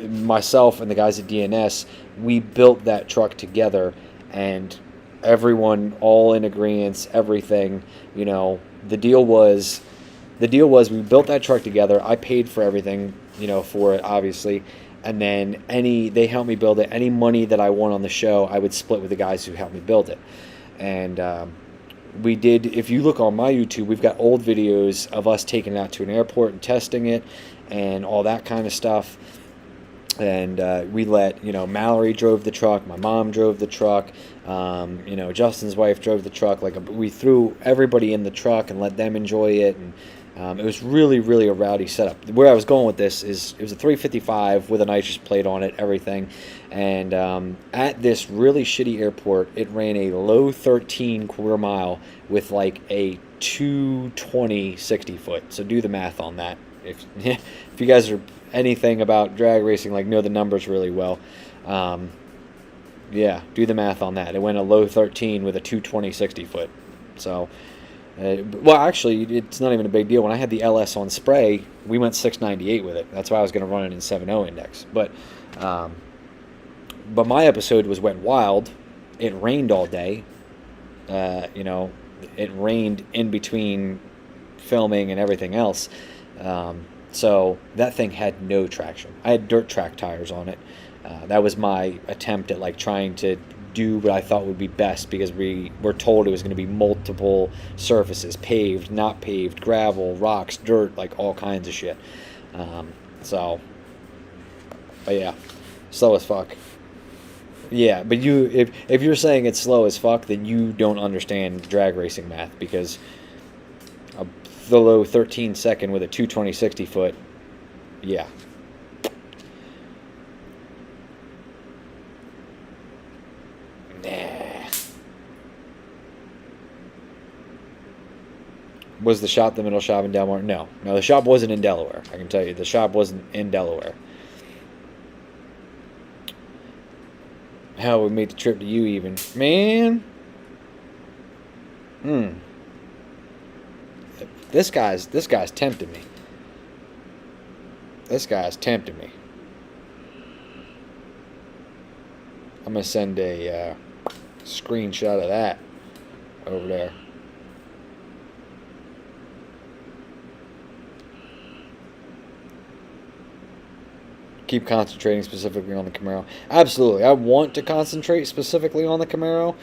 Myself and the guys at DNS, we built that truck together, and everyone all in agreement, everything. The deal was we built that truck together. I paid for everything, for it, obviously. And then they helped me build it. Any money that I won on the show, I would split with the guys who helped me build it. And we did, if you look on my YouTube, we've got old videos of us taking it out to an airport and testing it and all that kind of stuff. And we let, Mallory drove the truck, my mom drove the truck, Justin's wife drove the truck. Like, we threw everybody in the truck and let them enjoy it. And it was really, really a rowdy setup. Where I was going with this is it was a 355 with a nitrous plate on it, everything. And at this really shitty airport, it ran a low 13 quarter mile with like a 220 60 foot. So do the math on that. If you guys are anything about drag racing, like, know the numbers really well, do the math on that. It went a low 13 with a 220 60 foot. So actually, it's not even a big deal. When I had the LS on spray, we went 698 with it. That's why I was going to run it in 7.0 index. But my episode was Wet and Wild. It rained all day. It rained in between filming and everything else. So that thing had no traction. I had dirt track tires on it. That was my attempt at like trying to do what I thought would be best, because we were told it was going to be multiple surfaces, paved, not paved, gravel, rocks, dirt, like all kinds of shit. But yeah, slow as fuck. Yeah, but if you're saying it's slow as fuck, then you don't understand drag racing math, because the low 13 second with a 220 60 foot, yeah. Was the shop the middle shop in Delaware? No, the shop wasn't in Delaware. I can tell you, the shop wasn't in Delaware. Hell, we made the trip to you even, man. This guy's tempting me. This guy's tempting me. I'm gonna send a screenshot of that over there. Keep concentrating specifically on the Camaro. Absolutely, I want to concentrate specifically on the Camaro.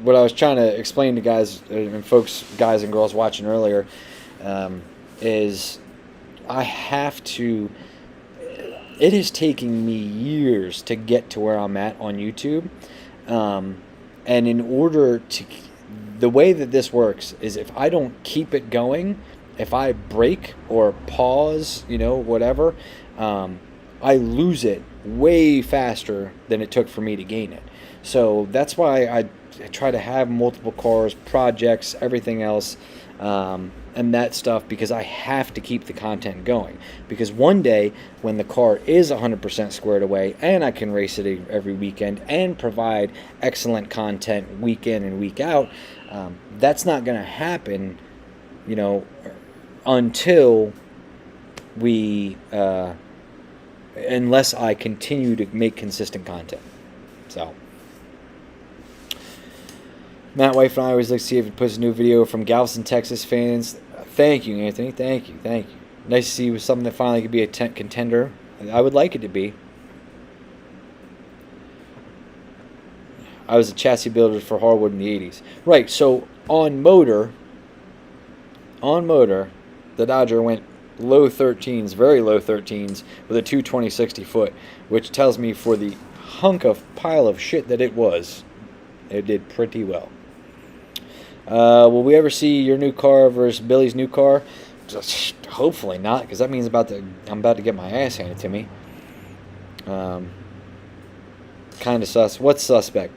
What I was trying to explain to guys and folks, guys and girls watching earlier, is I have to. It is taking me years to get to where I'm at on YouTube, and in order to, the way that this works is if I don't keep it going, if I break or pause, whatever, I lose it way faster than it took for me to gain it. So that's why I try to have multiple cars, projects, everything else, and that stuff, because I have to keep the content going. Because one day, when the car is 100% squared away and I can race it every weekend and provide excellent content week in and week out, that's not going to happen, until we, unless I continue to make consistent content. So, Matt Wife and I always look to see if it puts a new video from Galveston, Texas fans. Thank you, Anthony. Thank you. Nice to see something that finally could be a contender. I would like it to be. I was a chassis builder for Harwood in the 80s. Right, so on motor, the Dodger went low 13s, very low 13s, with a 220 60 foot, which tells me for the hunk of pile of shit that it was, it did pretty well. Will we ever see your new car versus Billy's new car? Just, hopefully not, because that means I'm about to get my ass handed to me. Kind of sus. What's suspect?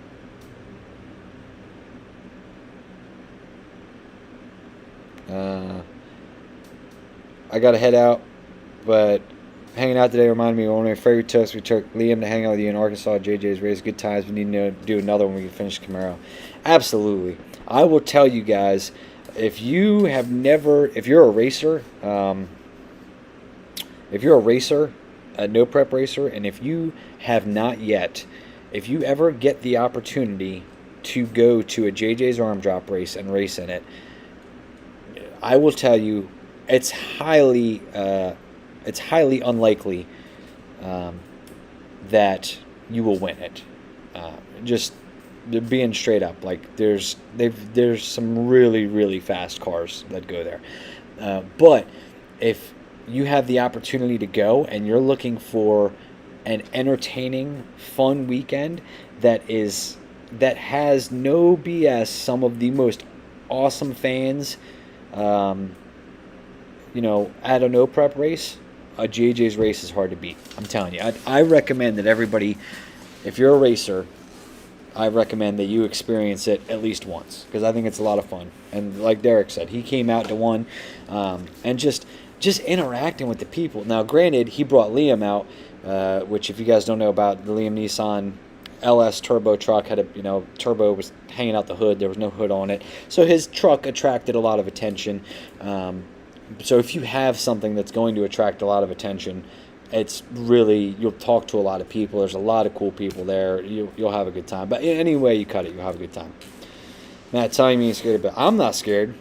I gotta head out, but hanging out today reminded me of one of my favorite trips. We took Liam to hang out with you in Arkansas at JJ's Race. Good times. We need to do another one when we can finish Camaro. Absolutely. I will tell you guys, if you're a racer, a no prep racer, and if you have not yet, if you ever get the opportunity to go to a JJ's arm drop race and race in it, I will tell you, it's highly unlikely that you will win it. Just being straight up, like there's some really, really fast cars that go there. But if you have the opportunity to go and you're looking for an entertaining, fun weekend that has no BS, some of the most awesome fans, at a no prep race, a JJ's race is hard to beat. I'm telling you. I recommend that everybody, if you're a racer, I recommend that you experience it at least once, because I think it's a lot of fun. And like Derek said, he came out to one, and just interacting with the people. Now, granted, he brought Liam out, which if you guys don't know about, the Liam Neeson LS turbo truck had turbo was hanging out the hood. There was no hood on it. So his truck attracted a lot of attention. So if you have something that's going to attract a lot of attention, it's really, you'll talk to a lot of people. There's a lot of cool people there. You'll have a good time. But any way you cut it, you'll have a good time. Matt telling me he's scared, but I'm not scared.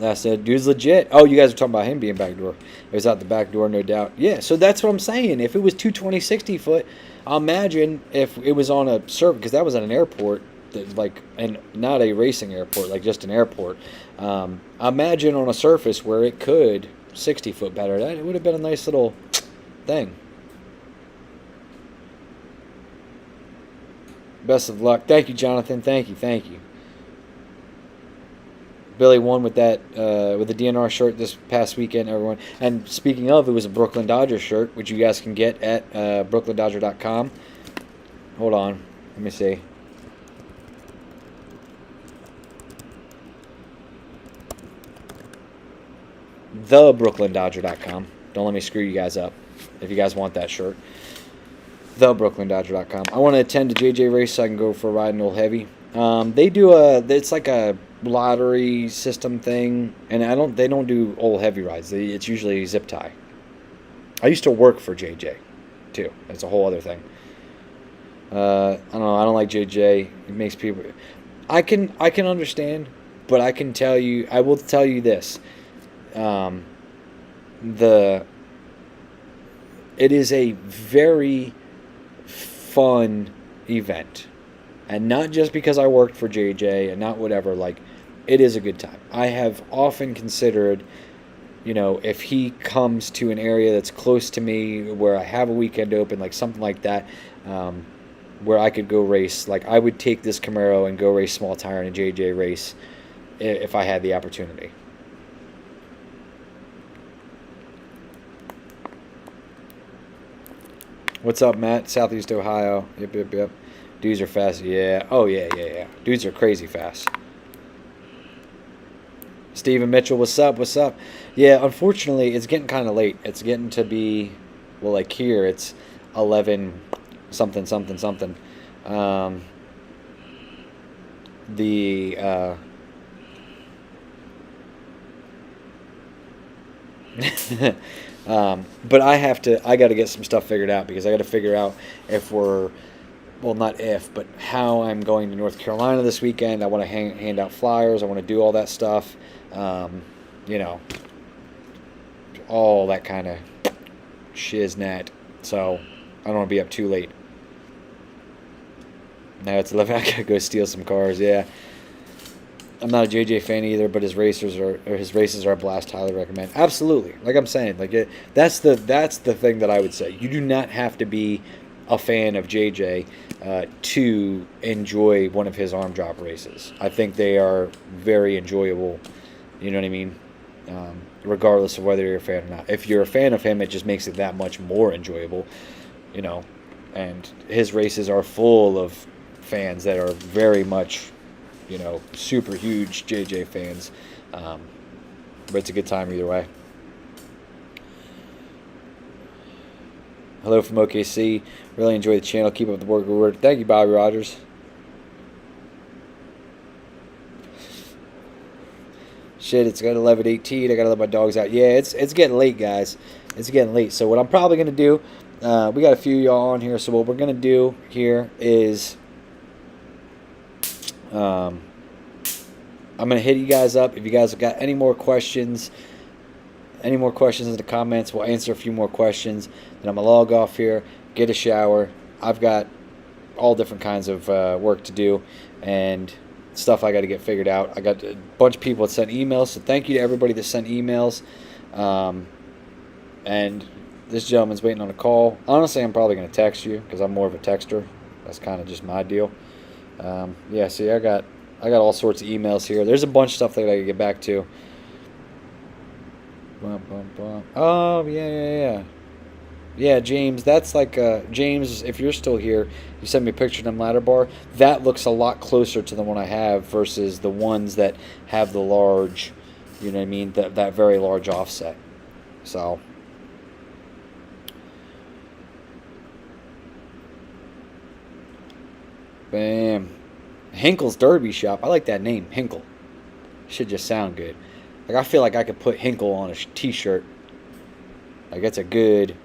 I said, dude's legit. Oh, you guys are talking about him being back door. It was out the back door, no doubt. Yeah, so that's what I'm saying. If it was 220 60 foot, I'll imagine if it was on a circuit, because that was at an airport, and not a racing airport, like just an airport. Imagine on a surface where it could 60 foot better. That it would have been a nice little thing. Best of luck. Thank you, Jonathan. Thank you. Billy won with that with the DNR shirt this past weekend, everyone. And speaking of, it was a Brooklyn Dodgers shirt, which you guys can get at brooklyndodger.com. Hold on. Let me see. TheBrooklynDodger.com. Don't let me screw you guys up if you guys want that shirt. TheBrooklynDodger.com. I want to attend a JJ race so I can go for a ride in Old Heavy. They do it's like a lottery system thing, and they don't do Old Heavy rides. It's usually zip tie. I used to work for JJ too. That's a whole other thing. I don't know. I don't like JJ. It makes people. I can understand, but I will tell you this. It is a very fun event, and not just because I worked for JJ and not whatever, like, it is a good time. I have often considered, if he comes to an area that's close to me where I have a weekend open, like something like that, where I could go race, like I would take this Camaro and go race small tire in a JJ race if I had the opportunity. What's up, Matt? Southeast Ohio. Yep. Dudes are fast. Yeah. Oh, yeah. Dudes are crazy fast. Stephen Mitchell, what's up? Yeah, unfortunately, it's getting kind of late. It's getting to be, well, like here, it's 11 something. But I got to get some stuff figured out, because I got to figure out but how I'm going to North Carolina this weekend. I want to hand out flyers. I want to do all that stuff. all that kind of shiznat. So I don't want to be up too late. Now it's 11. I gotta go steal some cars. Yeah, I'm not a JJ fan either, but his races are a blast. Highly recommend. Absolutely, like I'm saying, that's the thing that I would say. You do not have to be a fan of JJ to enjoy one of his arm drop races. I think they are very enjoyable. You know what I mean? Regardless of whether you're a fan or not. If you're a fan of him, it just makes it that much more enjoyable. You know, and his races are full of fans that are very much, you know, super huge JJ fans. But it's a good time either way. Hello from OKC. Really enjoy the channel. Keep up the work. Thank you, Bobby Rogers. Shit, it's got 11:18. I gotta let my dogs out. Yeah, it's getting late, guys. It's getting late. So what I'm probably gonna do, we got a few y'all on here. So what we're gonna do here is, I'm gonna hit you guys up if you guys have got any more questions. Any more questions in the comments? We'll answer a few more questions. Then I'm gonna log off here, get a shower. I've got all different kinds of work to do and stuff I got to get figured out. I got a bunch of people that sent emails, so thank you to everybody that sent emails. And this gentleman's waiting on a call. Honestly, I'm probably gonna text you because I'm more of a texter. That's kind of just my deal. Yeah, see, I got all sorts of emails here. There's a bunch of stuff that I got to get back to. Oh, yeah, James, that's like, James, if you're still here, you sent me a picture of them ladder bar. That looks a lot closer to the one I have versus the ones that have the large, you know what I mean, that very large offset. So, bam. Hinkle's Derby Shop. I like that name, Hinkle. Should just sound good. Like, I feel like I could put Hinkle on a t-shirt. Like, that's a good...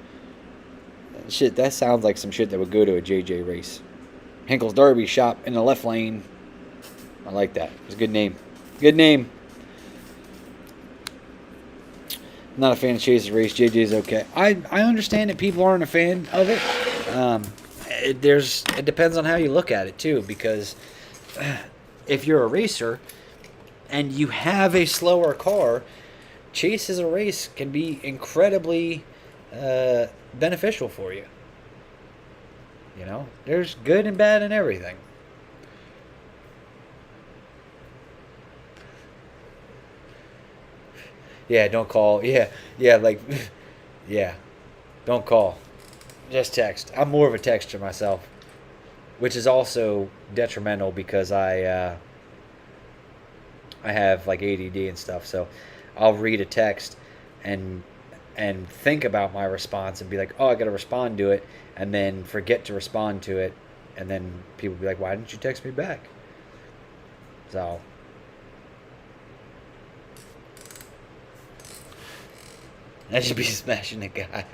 Shit, that sounds like some shit that would go to a JJ race. Hinkle's Derby Shop in the left lane. I like that. It's a good name. Good name. I'm not a fan of Chase's race. JJ's okay. I understand that people aren't a fan of it. It depends on how you look at it, too, because if you're a racer and you have a slower car, Chase as a race can be incredibly beneficial for you. You know, there's good and bad in everything. Yeah, don't call. Yeah, like, yeah, don't call. Just text. I'm more of a texter myself, which is also detrimental because I have like ADD and stuff. So I'll read a text and think about my response and be like, oh, I got to respond to it, and then forget to respond to it, and then people be like, why didn't you text me back? So I should be smashing the guy.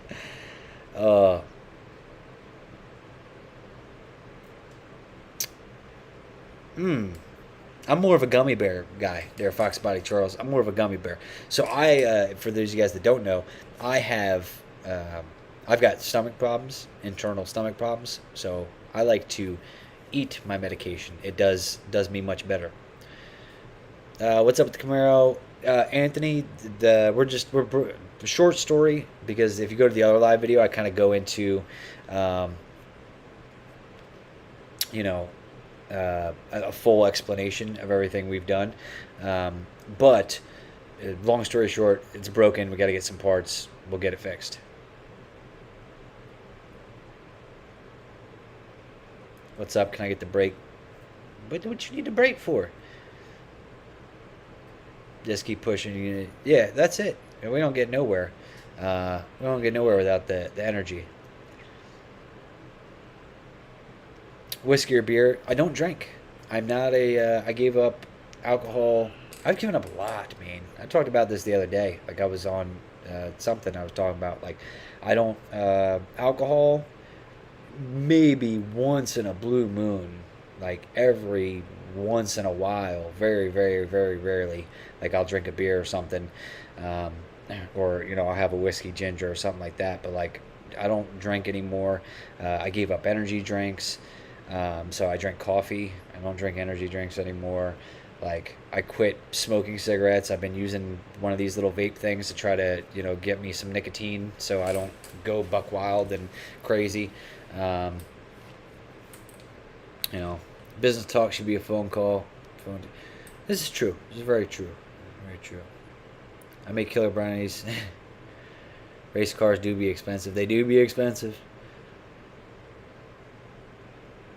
I'm more of a gummy bear guy there, Fox Body Charles. I'm more of a gummy bear. So for those of you guys that don't know, I've got stomach problems, internal stomach problems. So I like to eat my medication. It does me much better. What's up with the Camaro? Anthony, we're short story, because if you go to the other live video, I kind of go into, a full explanation of everything we've done. But long story short, it's broken. We got to get some parts. We'll get it fixed. What's up? Can I get the brake? What you need the brake for? Just keep pushing. Yeah, that's it. We don't get nowhere. We don't get nowhere without the energy. Whiskey or beer? I don't drink. I'm not I gave up alcohol. I've given up a lot, man. I talked about this the other day. Like, I was on something I was talking about. Like, I don't... alcohol, maybe once in a blue moon. Like, every once in a while. Very, very, very rarely. Like, I'll drink a beer or something. or I'll have a whiskey ginger or something like that. But like, I don't drink anymore. I gave up energy drinks, so I drink coffee. I don't drink energy drinks anymore. Like, I quit smoking cigarettes. I've been using one of these little vape things to try to get me some nicotine so I don't go buck wild and crazy. Um, you know, Business talk should be a phone call. This is true. This is very true. Very true. I make killer brownies. Race cars do be expensive. They do be expensive.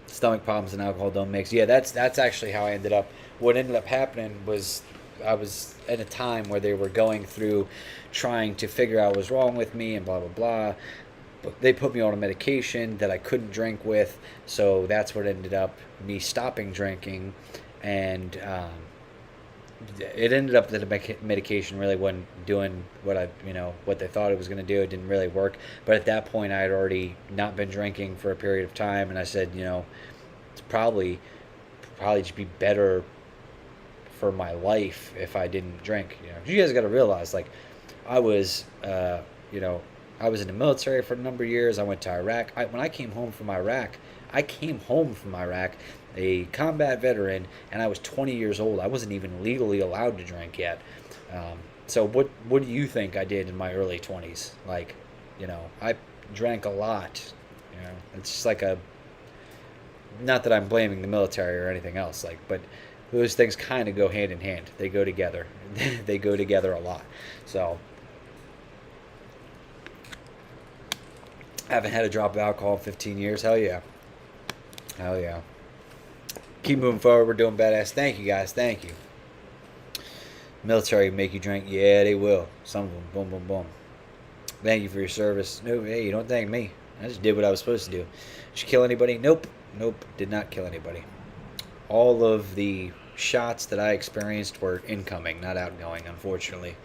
Stomach problems and alcohol don't mix. Yeah, that's actually how I ended up. What ended up happening was I was at a time where they were going through trying to figure out what was wrong with me and blah blah blah. But they put me on a medication that I couldn't drink with, so that's what ended up me stopping drinking, and it ended up that the medication really wasn't doing what they thought it was going to do. It didn't really work. But at that point, I had already not been drinking for a period of time, and I said, it's probably just be better for my life if I didn't drink. You guys got to realize, like, I was, I was in the military for a number of years. I went to Iraq. When I came home from Iraq, a combat veteran, and I was 20 years old. I wasn't even legally allowed to drink yet. So what do you think I did in my early 20s? Like, I drank a lot. It's just like not that I'm blaming the military or anything else, like, but those things kind of go hand in hand. They go together. They go together a lot. So, haven't had a drop of alcohol in 15 years. Hell yeah. Hell yeah. Keep moving forward. We're doing badass. Thank you, guys. Thank you. Military make you drink? Yeah, they will. Some of them. Boom, boom, boom. Thank you for your service. No, hey, you don't thank me. I just did what I was supposed to do. Did you kill anybody? Nope. Nope. Did not kill anybody. All of the shots that I experienced were incoming, not outgoing, unfortunately.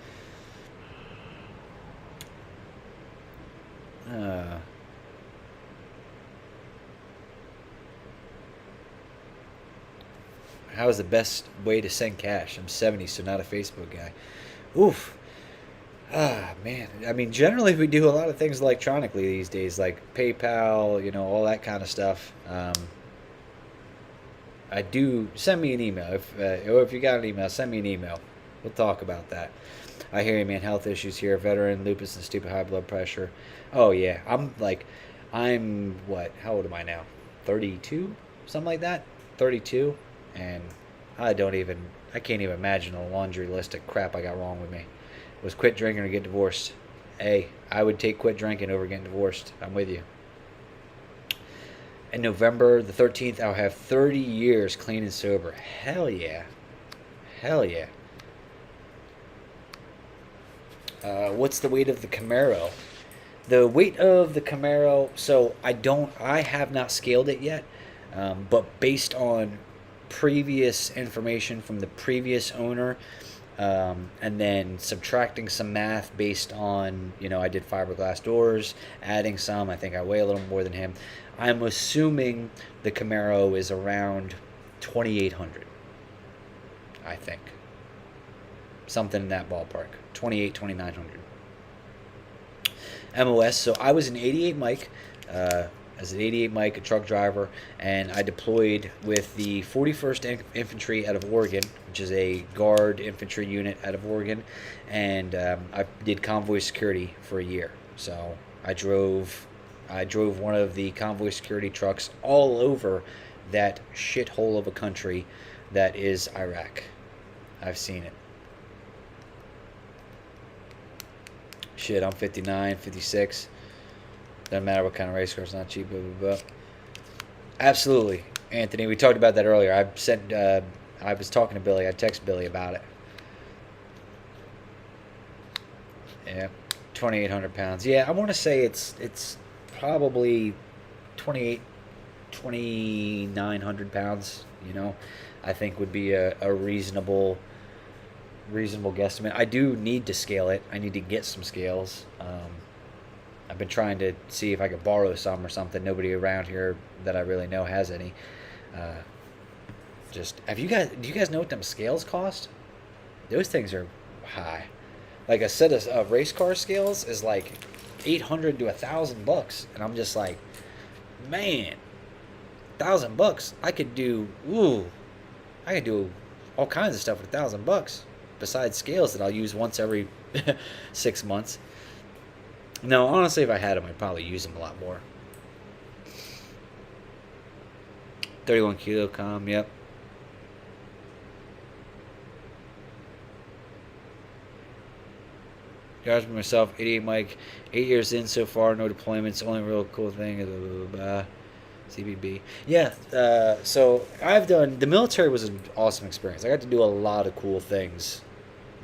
How is the best way to send cash? I'm 70, so not a Facebook guy. Oof. Man. I mean, generally we do a lot of things electronically these days, like PayPal, all that kind of stuff. I do send me an email. Or if you got an email, send me an email. We'll talk about that. I hear you, man. Health issues here. Veteran, lupus, and stupid high blood pressure. Oh yeah, I'm what? How old am I now? 32, something like that. 32, and I can't even imagine the laundry list of crap I got wrong with me. It was quit drinking or get divorced. Hey, I would take quit drinking over getting divorced. I'm with you. And November the 13th, I'll have 30 years clean and sober. Hell yeah. Hell yeah. What's the weight of the Camaro? The weight of the Camaro, so I have not scaled it yet, but based on previous information from the previous owner, and then subtracting some math based on, I did fiberglass doors, adding some, I think I weigh a little more than him. I'm assuming the Camaro is around 2,800, I think. Something in that ballpark, 2,900. MOS, so I was an 88 Mike, as an 88 Mike, a truck driver, and I deployed with the 41st Infantry out of Oregon, which is a Guard infantry unit out of Oregon, and I did convoy security for a year. So I drove one of the convoy security trucks all over that shithole of a country that is Iraq. I've seen it. Shit, I'm 59, 56. Doesn't matter what kind of race car, it's not cheap, blah, blah, blah. Absolutely. Anthony, we talked about that earlier. I was talking to Billy. I texted Billy about it. Yeah, 2,800 pounds. Yeah, I want to say it's probably 2,900 pounds, I think would be a reasonable guesstimate. I do need to scale it. I need to get some scales. I've been trying to see if I could borrow some or something. Nobody around here that I really know has any. Do you guys know what them scales cost? Those things are high. Like a set of race car scales is like 800 to $1,000, and I'm just like, man, $1,000. I could do all kinds of stuff with $1,000 besides scales that I'll use once every 6 months. No, honestly, if I had them, I'd probably use them a lot more. 31 kilocom, yep. Guys, myself, 88 Mike, 8 years in so far, no deployments. Only real cool thing is blah, blah, blah. CBB. Yeah, so I've done, the military was an awesome experience. I got to do a lot of cool things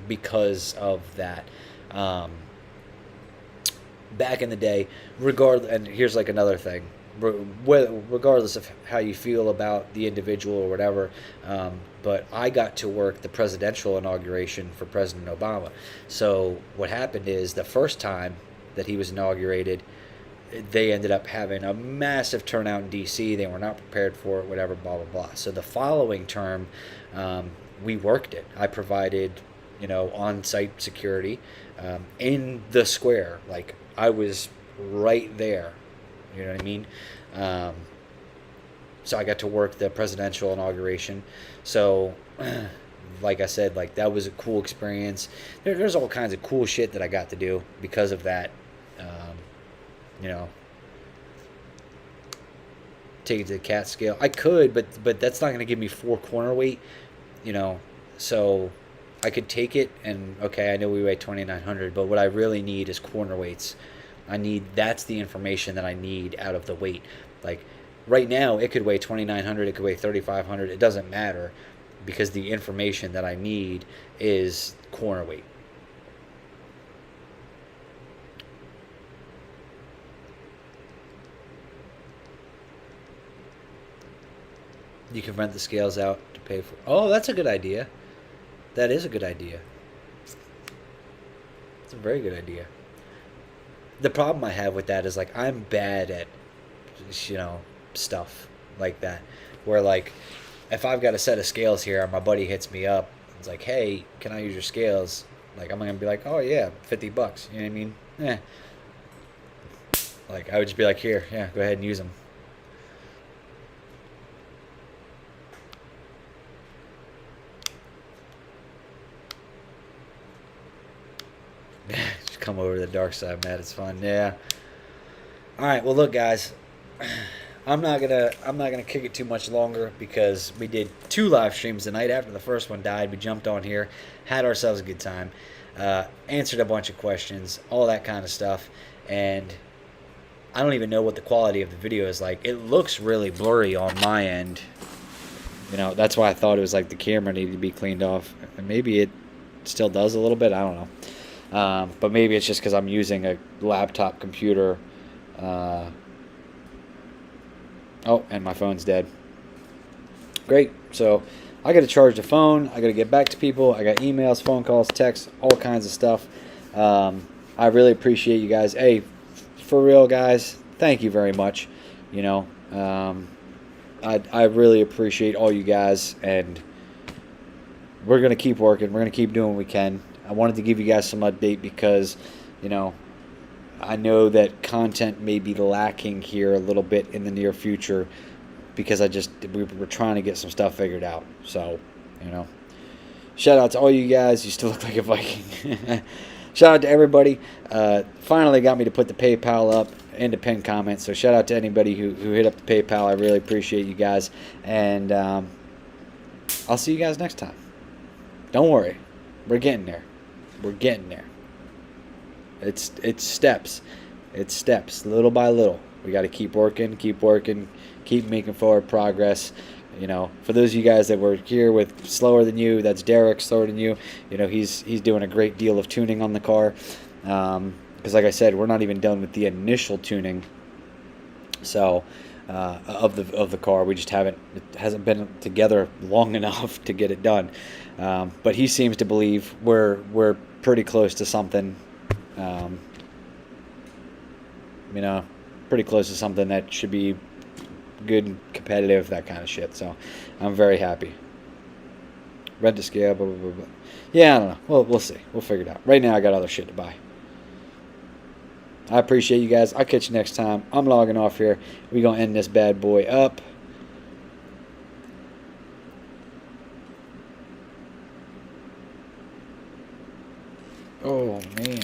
because of that. Back in the day, and here's like another thing, regardless of how you feel about the individual or whatever, but I got to work the presidential inauguration for President Obama. So what happened is the first time that he was inaugurated, they ended up having a massive turnout in D.C. They were not prepared for it, whatever, blah, blah, blah. So the following term, we worked it. I provided, on-site security in the square. Like, I was right there. You know what I mean? So I got to work the presidential inauguration. So, like I said, like that was a cool experience. There's all kinds of cool shit that I got to do because of that. Take it to the cat scale. I could, but that's not going to give me 4 corner weight. So I could take it and okay, I know we weigh 2,900, but what I really need is corner weights. That's the information that I need out of the weight. Like right now, it could weigh 2,900, it could weigh 3,500. It doesn't matter because the information that I need is corner weight. You can rent the scales out to pay for. Oh, that's a good idea. That is a good idea. It's a very good idea. The problem I have with that is like I'm bad at stuff like that, where like if I've got a set of scales here and my buddy hits me up, it's like, hey, can I use your scales? Like I'm gonna be like, oh yeah, $50. You know what I mean? Like I would just be like, here, yeah, go ahead and use them. Just come over to the dark side, Matt. It's fun. Yeah. All right. Well, look, guys. I'm not gonna kick it too much longer because we did 2 live streams tonight. After the first one died, we jumped on here, had ourselves a good time, answered a bunch of questions, all that kind of stuff, and I don't even know what the quality of the video is like. It looks really blurry on my end. That's why I thought it was like the camera needed to be cleaned off, and maybe it still does a little bit. I don't know, but maybe it's just because I'm using a laptop computer. Oh, and my phone's dead. Great. So I got to charge the phone. I got to get back to people. I got emails, phone calls, texts, all kinds of stuff. I really appreciate you guys. Hey, for real, guys, thank you very much. I really appreciate all you guys, and we're going to keep working. We're going to keep doing what we can. I wanted to give you guys some update because, I know that content may be lacking here a little bit in the near future because we're trying to get some stuff figured out. So, shout out to all you guys. You still look like a Viking. Shout out to everybody. Finally got me to put the PayPal up in the pinned comment. So shout out to anybody who hit up the PayPal. I really appreciate you guys. And I'll see you guys next time. Don't worry. We're getting there. We're getting there. It's steps. It's steps, little by little. We got to keep working, keep making forward progress. For those of you guys that were here with Slower Than You, that's Derek, Slower Than You. He's doing a great deal of tuning on the car. Because like I said, we're not even done with the initial tuning. So of the car, we just it hasn't been together long enough to get it done. But he seems to believe we're pretty close to something. Pretty close to something that should be good and competitive, that kind of shit. So I'm very happy. Read the scale, blah, blah, blah, blah. Yeah, I don't know. We'll see. We'll figure it out. Right now, I got other shit to buy. I appreciate you guys. I'll catch you next time. I'm logging off here. We're going to end this bad boy up. Oh, man.